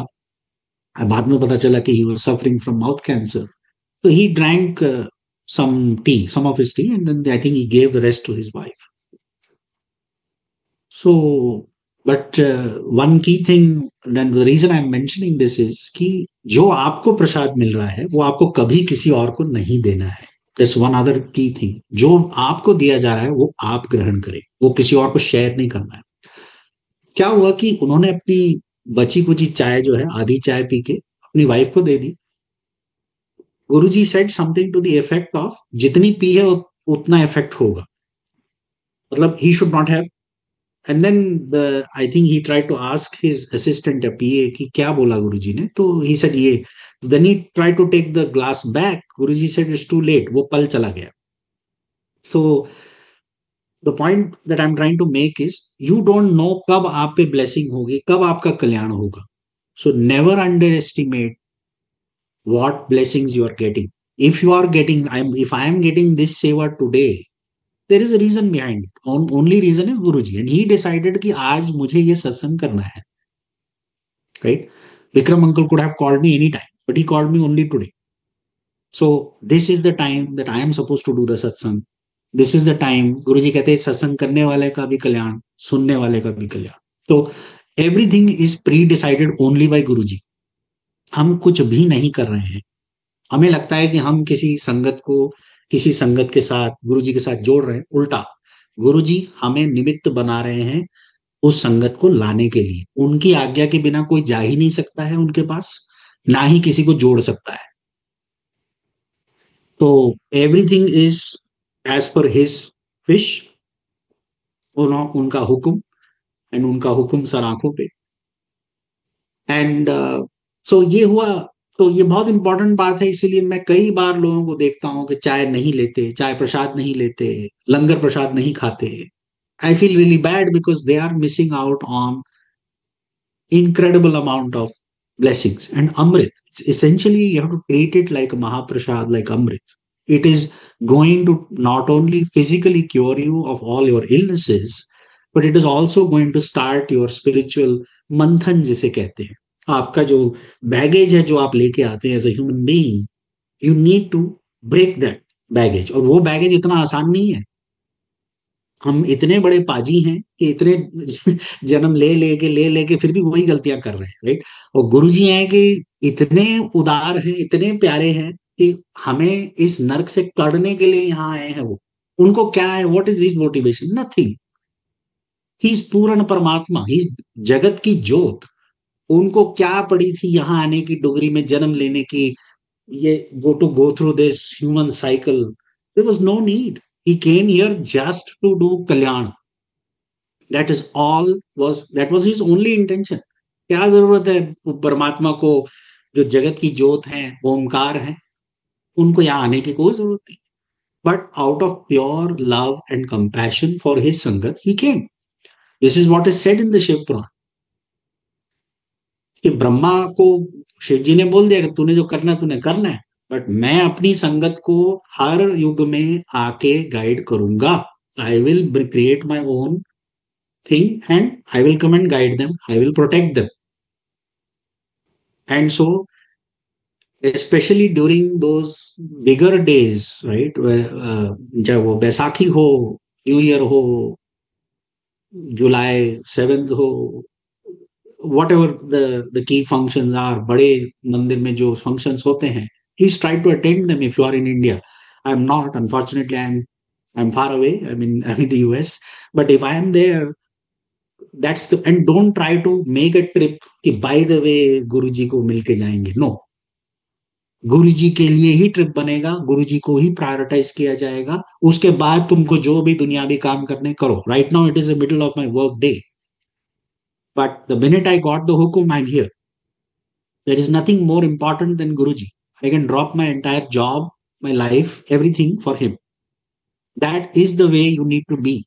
Speaker 1: बाद में पता चला कि he was suffering from mouth cancer. So he drank some tea, some of his tea, and then I think he gave the rest to his wife. So but one key thing and the reason I am mentioning this is कि जो आपको प्रसाद मिल रहा है वो आपको कभी किसी और को नहीं देना है. That's one other key thing. जो आपको दिया जा रहा है वो आप ग्रहण करें, वो किसी और को शेयर नहीं करना है. क्या हुआ कि उन्होंने अपनी बची कुची चाय जो है, आधी चाय पी के अपनी वाइफ को दे दी. Guruji said something to the effect of जितनी पी है उतना इफेक्ट होगा, मतलब he should not have. And then I think he try to ask his assistant या पीए कि क्या बोला गुरुजी ने, तो ही सेड ये. Then he try to take the glass back. Guruji said it's too late, वो पल चला गया. So the point that I am trying to make is you don't know कब आप पे ब्लेसिंग होगी, कब आपका कल्याण होगा. So never under estimate what blessings you are getting. If you are getting, if I am getting this seva today, there is a reason behind it. Only reason is Guruji, and he decided कि आज मुझे ये सत्संग करना है. Right? Vikram uncle could have called me anytime, but he called me only today. So this is the time that I am supposed to do the satsang. This is the time. Guruji कहते हैं सत्संग करने वाले का भी कल्याण, सुनने वाले का भी कल्याण. तो everything is pre-decided only by Guruji. हम कुछ भी नहीं कर रहे हैं. हमें लगता है कि हम किसी संगत को किसी संगत के साथ गुरु जी के साथ जोड़ रहे हैं. उल्टा, गुरु जी हमें निमित्त बना रहे हैं उस संगत को लाने के लिए. उनकी आज्ञा के बिना कोई जा ही नहीं सकता है उनके पास, ना ही किसी को जोड़ सकता है. तो everything is as per his wish, उनका हुक्म, एंड उनका हुक्म सर आंखों पे. एंड सो ये हुआ. तो ये बहुत इंपॉर्टेंट बात है, इसीलिए मैं कई बार लोगों को देखता हूँ कि चाय नहीं लेते, चाय प्रसाद नहीं लेते, लंगर प्रसाद नहीं खाते. I feel really bad because they are missing out on incredible amount of blessings. And amrit, it's essentially you have to treat it like a mahaprasad, like amrit. It is going to not only physically cure you of all your illnesses, but it is also going to start your spiritual manthan जिसे कहते हैं. आपका जो baggage है जो आप लेके आते हैं as a human being, you need to break that baggage. और वो बैगेज इतना आसान नहीं है. हम इतने बड़े पाजी हैं कि इतने जन्म ले लेके फिर भी वही गलतियां कर रहे हैं. राइट? और गुरुजी हैं कि इतने उदार हैं, इतने प्यारे हैं कि हमें इस नरक से कड़ने के लिए यहाँ आए हैं. वो उनको क्या है, what is his motivation? Nothing. He is पूर्ण परमात्मा, ही इज जगत की ज्योत. उनको क्या पड़ी थी यहाँ आने की, डोगरी में जन्म लेने की, ये go through this human cycle. There was no need. He came here just to do kalyan. That was his only intention. क्या जरूरत है परमात्मा को, जो जगत की ज्योत है, ओमकार है, उनको यहाँ आने की कोई जरूरत नहीं. But out of pure love and compassion for his sangat he came. This is what is said in the Shiv Purana कि ब्रह्मा को शिव जी ने बोल दिया कि तूने जो करना तूने करना है, बट मैं अपनी संगत को हर युग में आके गाइड करूंगा. I will create my own thing and I will come and guide them. I will protect them. And so, especially during those bigger days, right? Where चाहे वो बैसाखी हो, न्यू ईयर हो, जुलाई 7th हो, whatever the key functions are, बड़े मंदिर में जो functions होते हैं, please try to attend them if you are in India. I'm not, unfortunately, I'm far away. I'm in the US, but if I am there, that's the, and don't try to make a trip कि by the way गुरुजी को मिलके जाएंगे. No, गुरुजी के लिए ही trip बनेगा, गुरुजी को ही prioritise किया जाएगा. उसके बाद तुमको जो भी दुनियावी काम करने करो. Right now it is the middle of my work day, but the minute I got the hukum I am here. There is nothing more important than Guruji. I can drop my entire job, my life, everything for him. That is the way you need to be.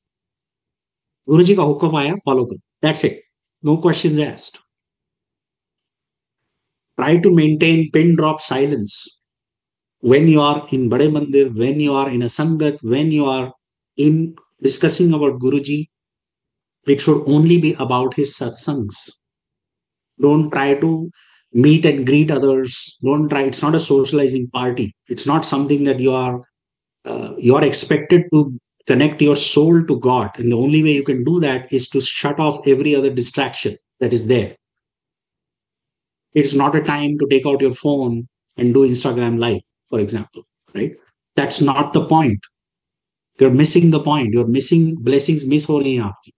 Speaker 1: Guruji का हुक्म आया, follow करो. That's it. No questions asked. Try to maintain pin drop silence when you are in Bade Mandir, when you are in a Sangat, when you are in discussing about Guruji. It should only be about his satsangs. Don't try to meet and greet others. Don't try. It's not a socializing party. It's not something that you are expected to connect your soul to God. And the only way you can do that is to shut off every other distraction that is there. It's not a time to take out your phone and do Instagram live, for example, right? That's not the point. You're missing the point. You're missing blessings, miss हो रही हैं आपकी.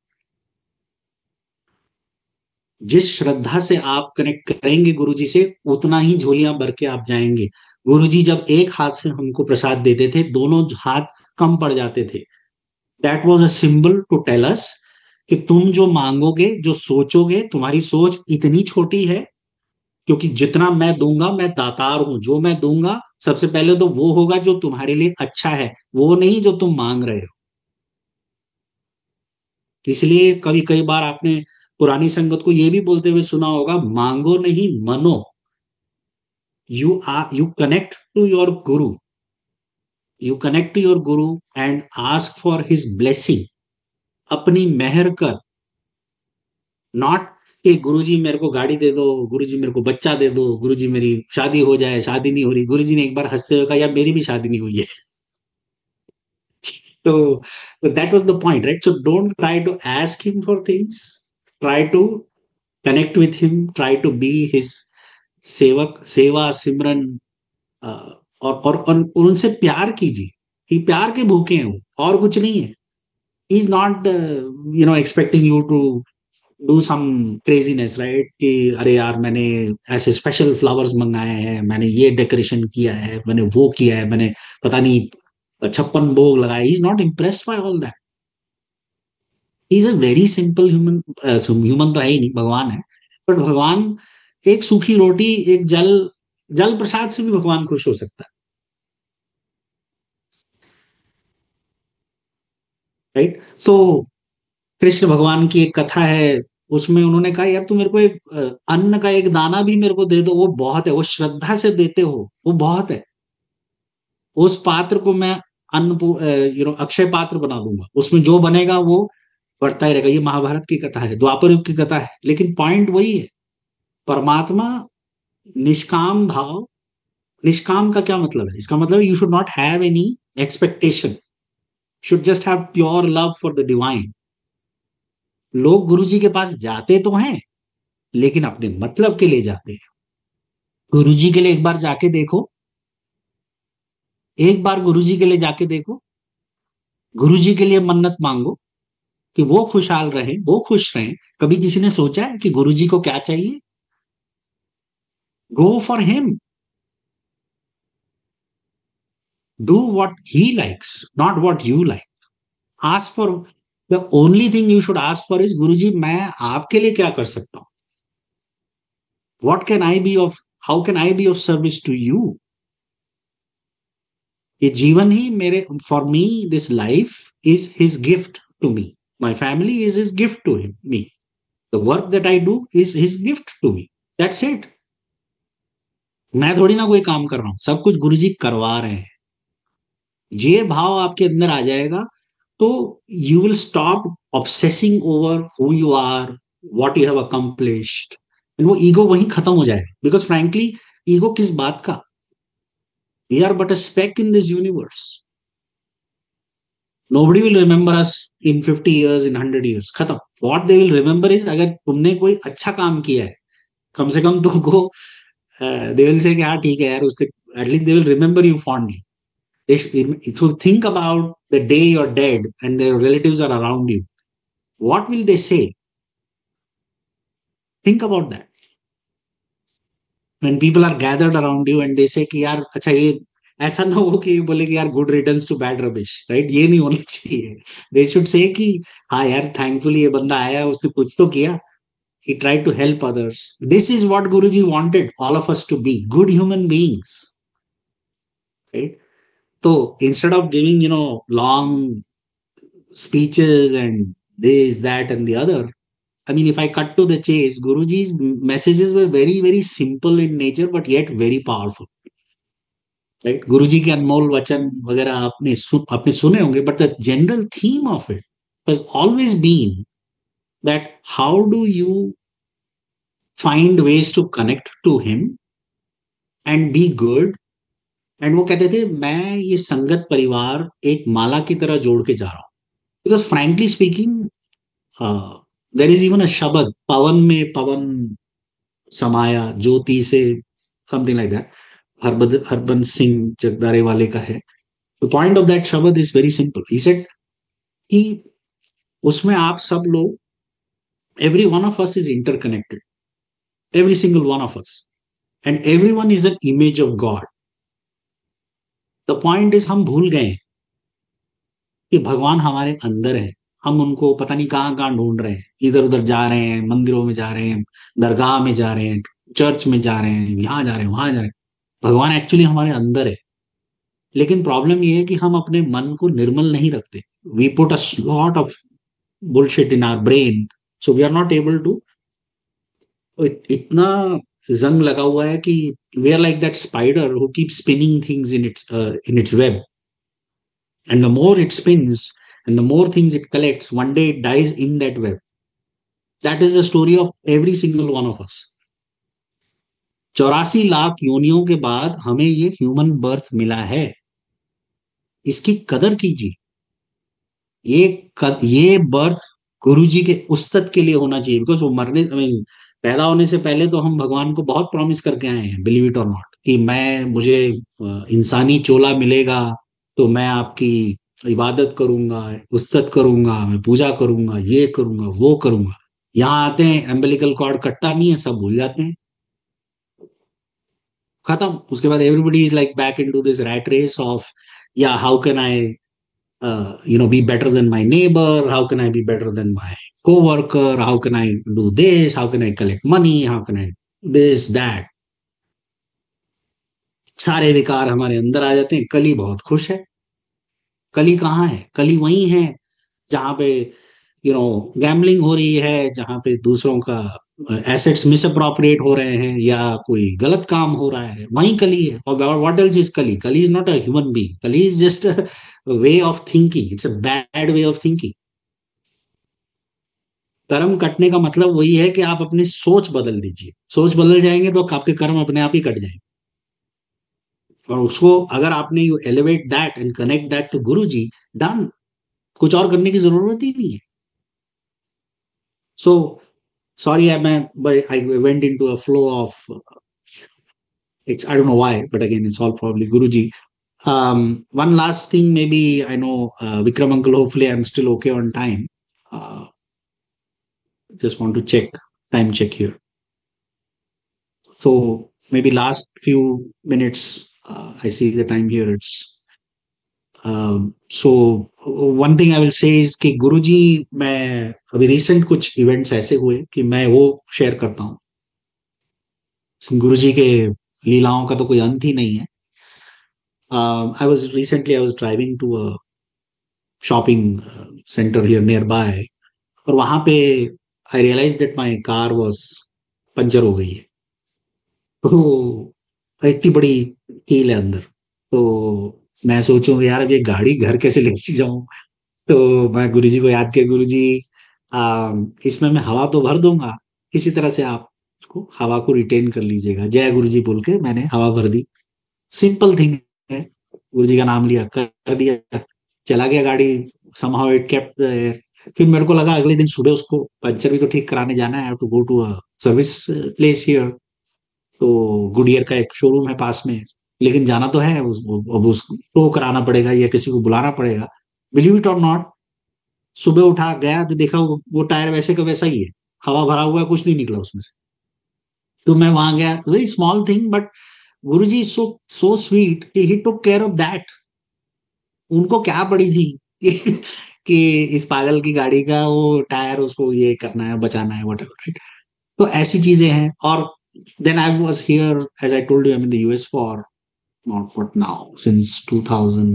Speaker 1: जिस श्रद्धा से आप connect करेंगे गुरुजी से, उतना ही झोलियां भर के आप जाएंगे. गुरुजी जब एक हाथ से हमको प्रसाद देते थे, दोनों हाथ कम पड़ जाते थे. That was a symbol to tell us कि तुम जो मांगोगे, जो सोचोगे, तुम्हारी सोच इतनी छोटी है, क्योंकि जितना मैं दूंगा, मैं दातार हूं. जो मैं दूंगा सबसे पहले तो वो होगा जो तुम्हारे लिए अच्छा है, वो नहीं जो तुम मांग रहे हो. इसलिए कभी कई बार आपने पुरानी संगत को ये भी बोलते हुए सुना होगा, मांगो नहीं मनो. You connect to your Guru. You connect to your Guru and ask for his blessing. अपनी मेहर कर. नॉट कि गुरुजी मेरे को गाड़ी दे दो, गुरुजी मेरे को बच्चा दे दो, गुरुजी मेरी शादी हो जाए. शादी नहीं हो रही. गुरुजी ने एक बार हंसते हुए कहा, यार मेरी भी शादी नहीं हुई है. So, so that was the point, right? So don't try to ask him for things. Try to connect with him. Try to be his सेवक, सेवा, सिमरन. और उनसे प्यार कीजिए. कि प्यार के भूखे हैं वो, और कुछ नहीं है. He is not expecting you to do some craziness, right? कि अरे यार मैंने ऐसे स्पेशल फ्लावर्स मंगाए हैं, मैंने ये डेकोरेशन किया है, मैंने वो किया है, मैंने पता नहीं 56 भोग लगाए. ही is not impressed by all that. He is a very simple human. Human तो है ही नहीं, भगवान है. बट भगवान एक सूखी रोटी, एक जल जल प्रसाद से भी भगवान खुश हो सकता है, राइट? तो कृष्ण भगवान की एक कथा है, उसमें उन्होंने कहा, यार तू मेरे को एक अन्न का एक दाना भी मेरे को दे दो, वो बहुत है. वो श्रद्धा से देते हो, वो बहुत है. उस पात्र को मैं अक्षय पात्र बना दूंगा. उसमें जो बनेगा वो बढ़ता ही रहेगा. ये महाभारत की कथा है, द्वापर युग की कथा है, लेकिन पॉइंट वही है. परमात्मा निष्काम भाव. निष्काम का क्या मतलब है? इसका मतलब you should not have any expectation. Should just have pure love for the divine. लोग गुरुजी के पास जाते तो हैं, लेकिन अपने मतलब के लिए जाते हैं. गुरुजी के लिए एक बार जाके देखो. एक बार गुरुजी के लिए जाके देखो. गुरुजी के लिए मन्नत मांगो कि वो खुशहाल रहे, वो खुश रहें. कभी किसी ने सोचा है कि गुरुजी को क्या चाहिए? Go for him. Do what he likes, not what you like. Ask for the only thing you should ask for is, Guruji मैं आपके लिए क्या कर सकता हूं? What can I be of, how can I be of service to you? ये जीवन ही मेरे, for me this life is his gift to me. My family is his gift to him me. The work that I do is his gift to me. That's it. मैं थोड़ी ना कोई काम कर रहा हूं, सब कुछ गुरुजी करवा रहे हैं. ये भाव आपके अंदर आ जाएगा तो you will stop obsessing over who you are, what you have accomplished. And वो ईगो वहीं खत्म हो जाएगा. बिकॉज फ्रैंकली ईगो किस बात का? We are but a speck in this universe. Nobody will remember us in 50 years, in 100 years. खत्म. What they will remember is, अगर तुमने कोई अच्छा काम किया है, कम से कम तुमको they will say कि हाँ ठीक है यार, उसके at least they will remember you fondly. So think about the day you're dead and their relatives are around you. What will they say? Think about that. When people are gathered around you and they say कि यार अच्छा ये, ऐसा ना हो कि बोले कि यार good returns to bad rubbish, right? ये नहीं होना चाहिए. दे शुड से कि हाँ यार थैंकफुली ये बंदा आया, उसने कुछ तो किया. He tried to help others. This is what Guruji wanted all of us to be, good human beings, right? So instead of giving long speeches and this, that, and the other, I mean, if I cut to the chase, Guruji's messages were very, very simple in nature, but yet very powerful. Right? गुरुजी के अनमोल वचन वगैरह आपने सुने होंगे, but the general theme of it has always been that how do you find ways to connect to him and be good and वो कहते थे मैं ये संगत परिवार एक माला की तरह जोड़ के जा रहा हूँ, because frankly speaking there is even a shabad, पवन में पवन समाया ज्योति से, something like that, Harbans Singh Jagadhri वाले का है। The point of that shabad is very simple, he said कि उसमें आप सब लोग, every one of us is interconnected, every single one of us, and every one is an image of God. The point is हम भूल गए कि भगवान हमारे अंदर है, हम उनको पता नहीं कहाँ कहाँ ढूंढ रहे हैं, इधर उधर जा रहे हैं, मंदिरों में जा रहे हैं, दरगाह में जा रहे हैं, चर्च में जा रहे हैं, यहाँ जा रहे हैं, वहां जा रहे हैं। भगवान एक्चुअली हमारे अंदर है, लेकिन प्रॉब्लम ये है कि हम अपने मन को निर्मल नहीं रखते। We put a lot of bullshit in our brain, so we are not able to, इतना जंग लगा हुआ है कि we are like that spider who keep spinning things in its web, and the more it spins and the more things it collects, one day it dies in that web. That is the story of every single one of us. 84 lakh योनियों के बाद हमें ये human birth मिला है, इसकी कदर कीजिए। ये बर्थ गुरु जी के उस्तत के लिए होना चाहिए, बिकॉज वो मरने, I mean, पैदा होने से पहले तो हम भगवान को बहुत प्रॉमिस करके आए हैं, बिलीव इट और नॉट, कि मुझे इंसानी चोला मिलेगा तो मैं आपकी इबादत करूंगा, उस्तत करूंगा, मैं पूजा करूंगा, ये करूंगा, वो करूंगा। यहाँ आते हैं, एम्बिलिकल कॉर्ड कटता नहीं है, सब भूल जाते हैं, खत्म। उसके बाद everybody is like back into this rat race of, या how can I be better than my neighbor, how can I be better than my coworker, how can I do this, how can I collect money, how can I this that, सारे विकार हमारे अंदर आ जाते हैं। कली बहुत खुश है। कली कहाँ है? कली वही है जहां पे गैम्बलिंग हो रही है, जहां पे दूसरों का एसेट्स मिसअप्रोप्रिएट हो रहे हैं, या कोई गलत काम हो रहा है, वही कली है। और what else is Kali? Kali is not a human being, Kali is just a way of thinking, it's a bad way of thinking. कर्म कटने का मतलब वही है कि आप अपनी सोच बदल दीजिए, सोच बदल जाएंगे तो आपके कर्म अपने आप ही कट जाएंगे। और उसको अगर आपने you elevate that and connect that to Guru ji, done, कुछ और करने की जरूरत ही नहीं है। सो sorry, I went into a flow of, it's, I don't know why, but again, it's all probably Guruji. One last thing, maybe I know, Vikram uncle, hopefully I'm still okay on time. Uh, just want to check, time check here. So maybe last few minutes, I see the time here, it's, so one thing I will say is कि गुरुजी, मैं अभी recent कुछ events ऐसे हुए कि मैं वो share करता हूँ। गुरुजी के लीलाओं का तो कोई अंत ही नहीं है। I was driving to a shopping center here nearby, और वहां पे I realise that my car was puncture हो गई है। तो इतनी बड़ी कील है अंदर, तो मैं सोचूं यार अब ये गाड़ी घर कैसे लेके जाऊं। तो मैं गुरुजी को याद किया, गुरुजी इसमें मैं हवा तो भर दूंगा, किसी तरह से आप उसको हवा को रिटेन कर लीजिएगा। जय गुरुजी बोल के मैंने हवा भर दी, सिंपल थिंग है। गुरुजी का नाम लिया, कर दिया, चला गया गाड़ी, somehow it kept there। फिर मेरे को लगा अगले दिन सुबह उसको पंचर भी तो ठीक कराने जाना है, I have to go to a service place here. तो गुडियर का एक शोरूम है पास में, लेकिन जाना तो है, अब उसको टो कराना पड़ेगा या किसी को बुलाना पड़ेगा। बिलीव इट और नॉट, सुबह उठा गया तो देखा वो टायर वैसे का वैसा ही है, हवा भरा हुआ है, कुछ नहीं निकला उसमें से। तो मैं वहां गया, very small thing, but Guruji so so sweet कि ही टुक केयर ऑफ दैट। उनको क्या पड़ी थी कि, कि इस पागल की गाड़ी का वो टायर उसको ये करना है, बचाना है, वट एवर। तो ऐसी चीजें हैं। और then I was here, as I told you, I am in the US for not what now, since 2000,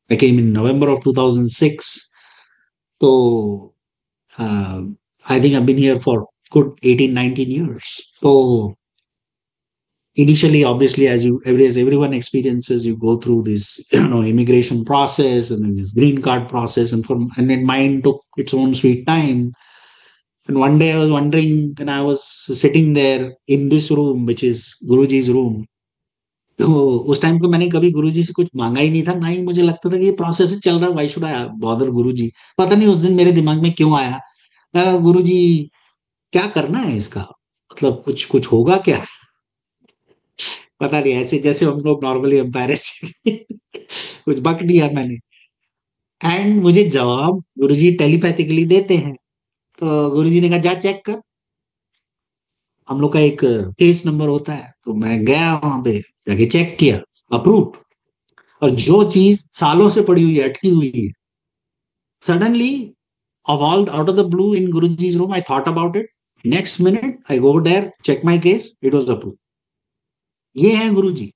Speaker 1: I came in November of 2006. So I think I've been here for good 18, 19 years. So initially, obviously, as everyone experiences, you go through this immigration process and then this green card process, and then mine took its own sweet time. And one day I was wondering, and I was sitting there in this room, which is Guruji's room. तो उस time पे मैंने कभी गुरुजी से कुछ मांगा ही नहीं था, ना ही मुझे लगता था कि ये प्रोसेस चल रहा है, व्हाई शुड आई बॉदर गुरुजी। पता नहीं उस दिन मेरे दिमाग में क्यों आया, गुरुजी क्या करना है इसका, मतलब कुछ कुछ होगा क्या, पता नहीं, ऐसे जैसे हम लोग नॉर्मली एम्पायर कुछ बक दिया मैंने। एंड मुझे जवाब गुरुजी टेलीपैथिकली देते हैं। तो गुरुजी ने कहा जा चेक कर। हम लोग का एक केस नंबर होता है, तो मैं गया वहां पे, जाके चेक किया, अप्रूव। और जो चीज सालों से पड़ी हुई है, अटकी हुई है, suddenly evolved out of the blue in Guruji's room. I thought about it. Next minute, I go there, check my case. It was approved. ये है गुरुजी।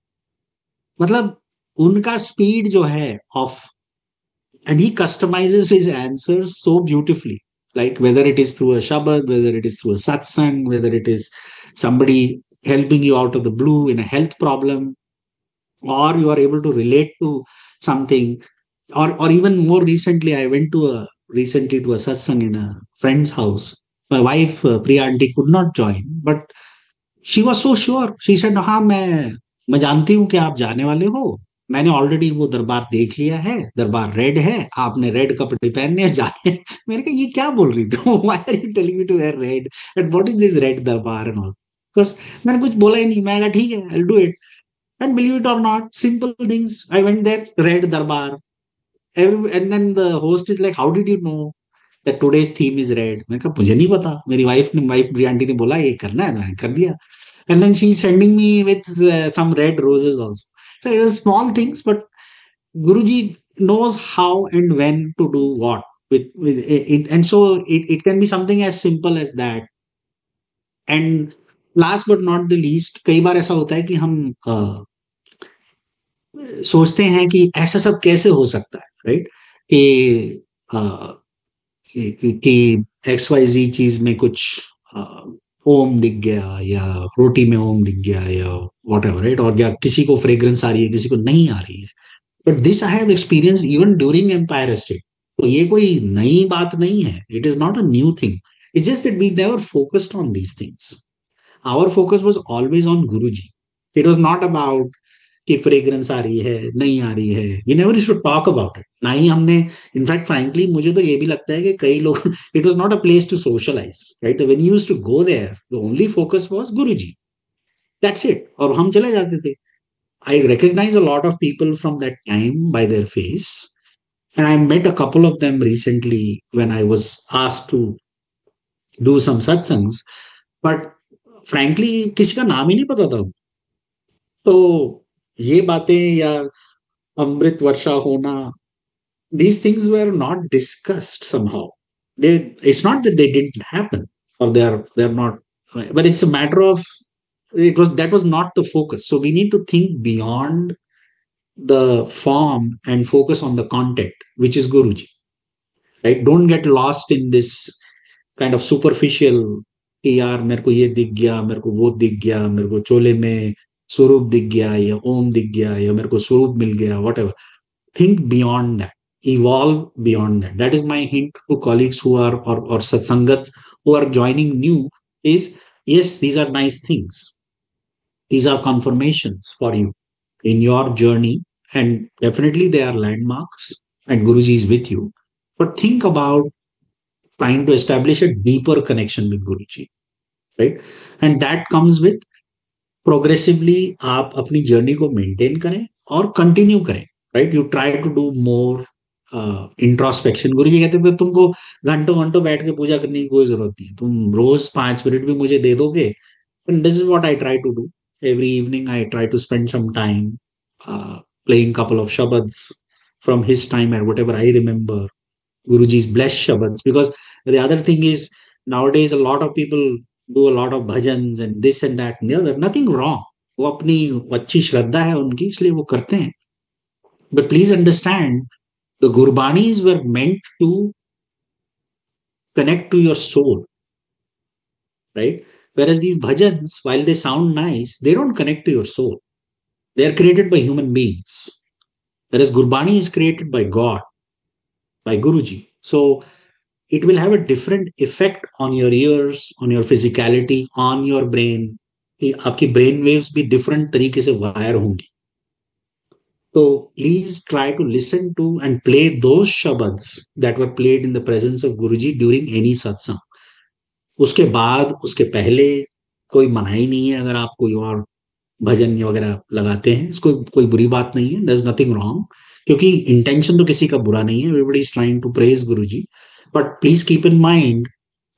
Speaker 1: मतलब उनका स्पीड जो है of, and he customizes his answers so beautifully. Like whether it is through a shabad, whether it is through a satsang, whether it is somebody helping you out of the blue in a health problem, or you are able to relate to something. Or even more recently, I went to a recently to a satsang in a friend's house. My wife, Priya aunty, could not join, but she was so sure, she said हाँ मैं जानती हूँ कि आप जाने वाले हो, मैंने ऑलरेडी वो दरबार देख लिया है, दरबार रेड है, आपने रेड कपड़े पहनने हैं, जाने। मैंने कहा ये क्या बोल रही तू, why are you telling me to wear red and what is this red darbar and all, because मैंने कुछ बोला ही नहीं, मैंने कहा ठीक है, I will do it. And believe it और not, simple things, I went there, red darbar, and then the host is like how did you know that today's theme is red. मैंने कहा मुझे नहीं पता, मेरी वाइफ आंटी ने बोला ये करना है, मैंने कर दिया। And then she's sending me with some red roses also. So it was small things, but Guruji knows how and when to do what with it, and so it can be something as simple as that. And last but not the least, कई बार ऐसा होता है कि हम सोचते हैं कि ऐसा सब कैसे हो सकता है, राइट, कि एक्स वाई जी चीज में कुछ ओम दिख गया, या रोटी में ओम दिख गया, या वॉट एवर, राइट, और या किसी को फ्रेग्रेंस आ रही है, किसी को नहीं आ रही है। But this I have experience even during Empire State. तो ये कोई नई बात नहीं है, it is not a new thing, it's just that we never focused on these things. Our focus was always on Guruji. It was not about कि fragrance आ रही है नहीं आ रही है, we never used to talk about it, ना ही हमने, इनफैक्ट फ्रैंकली मुझे तो ये भी लगता है कि कई लोग, it was not a place to socialise, right, when you used to go there the only focus was Guruji, that's it, और हम चले जाते थे। I recognise a lot of people from that time by their face, and I met a couple of them recently when I was asked to do some satsangs, but frankly किसी का नाम ही नहीं पता था। तो ये बातें, या अमृत वर्षा होना, these things were not discussed somehow. It's not that they didn't happen, or they're not, but it's a matter of, it was, that was not the focus. So we need to think beyond the form and focus on the content, which is Guruji, right? Don't get lost in this kind of superficial कि यार मेरे को ये दिख गया, मेरे को वो दिख गया, मेरे को चोले में स्वरूप दिख गया, या ओम दिख गया, या मेरे को स्वरूप मिल गया, what ever. Think beyond that, evolve beyond that. That is my hint to colleagues who are, or satsangats who are joining new, is yes, these are nice things, these are confirmations for you in your journey, and definitely they are landmarks, and Guruji is with you, but think about trying to establish a deeper connection with Guruji, right? And that comes with progressively आप अपनी journey को maintain करें और continue करें, right, you try to do more introspection. Guru ji कहते हैं तुमको घंटों घंटों बैठ के पूजा करने की कोई जरूरत नहीं, तुम रोज 5 मिनट भी मुझे दे दोगे। And this is what I try to do every evening, I try to spend some time playing couple of shabads from his time and whatever I remember, Guruji's blessed shabads. Because the other thing is, nowadays a lot of people do a lot of bhajans and this and that and the other. Nothing wrong. वो अपनी अच्छी श्रद्धा है उनकी, इसलिए वो करते हैं। But please understand, the Gurbanis were meant to connect to your soul, right? Whereas these bhajans, while they sound nice, they don't connect to your soul. They are created by human beings. Whereas Gurbani is created by God, by Guruji. So it will have a different effect on your ears, on your physicality, on your brain. कि आपकी brain waves भी different तरीके से वायर होंगी, तो please try to listen to and play those shabads that were played in the presence of Guruji during any satsang. उसके बाद, उसके पहले कोई मनाही नहीं है अगर आप कोई और भजन वगैरह लगाते हैं, इसको कोई बुरी बात नहीं है, देयर इज नथिंग रॉन्ग, क्योंकि इंटेंशन तो किसी का बुरा नहीं है, everybody is trying to praise Guruji. But please keep in mind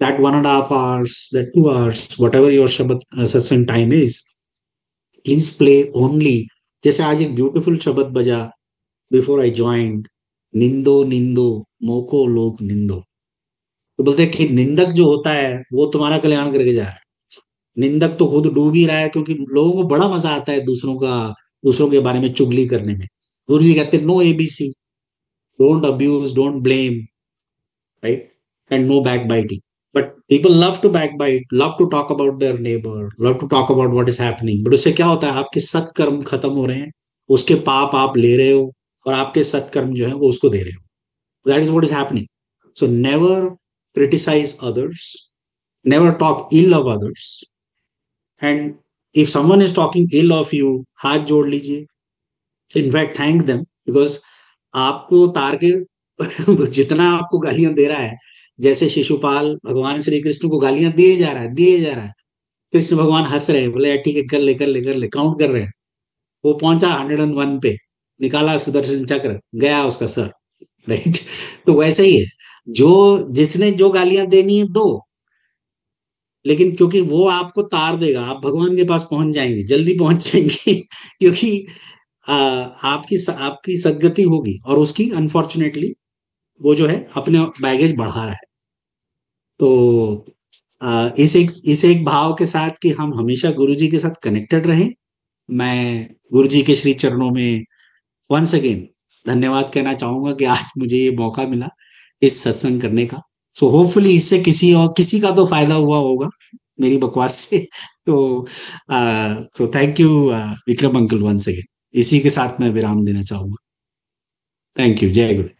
Speaker 1: that 1.5 hours, that 2 hours, whatever your Shabad satsang time is, please play only. जैसे आज एक ब्यूटीफुल शब्द बजा बिफोर आई ज्वाइंड, निंदो निंदो मोको लोक निंदो। तो बोलते हैं कि निंदक जो होता है वो तुम्हारा कल्याण करके जा रहा है। निंदक तो खुद डूब ही रहा है, क्योंकि लोगों को बड़ा मजा आता है दूसरों के बारे में चुगली करने में। गुरु जी कहते हैं no ABC, don't abuse, don't blame, right? And no backbiting. But people love to backbite, love to talk about their neighbor, love to talk about what is happening. But उससे क्या होता है, आपके सत्कर्म खत्म हो रहे हैं, उसके पाप आप ले रहे हो, और आपके सत्कर्म जो है वो उसको दे रहे हो. That is what is happening. So never criticize others, never talk ill of others. And if someone is talking ill of you, हाथ जोड़ लीजिए. In fact, thank them, because आपको तार के जितना आपको गालियां दे रहा है, जैसे शिशुपाल भगवान श्री कृष्ण को गालियां दिए जा रहा है, कृष्ण भगवान हंस रहे हैं, बोले ठीक है कर ले, काउंट कर रहे हैं। वो पहुंचा 101 पे, निकाला सुदर्शन चक्र, गया उसका सर, राइट। तो वैसे ही है, जो जिसने जो गालियां देनी है दो, लेकिन क्योंकि वो आपको तार देगा, आप भगवान के पास पहुंच जाएंगे, जल्दी पहुंच जाएंगे क्योंकि आपकी सदगति होगी, और उसकी अनफॉर्चुनेटली वो जो है अपने बैगेज बढ़ा रहा है। तो इस एक भाव के साथ कि हम हमेशा गुरु जी के साथ कनेक्टेड रहें, मैं गुरु जी के श्री चरणों में वंस अगेन धन्यवाद कहना चाहूंगा कि आज मुझे ये मौका मिला इस सत्संग करने का। सो होपफुली इससे किसी का तो फायदा हुआ होगा मेरी बकवास से। तो thank you Vikram uncle, once again इसी के साथ मैं विराम देना चाहूंगा। थैंक यू, जय गुरु।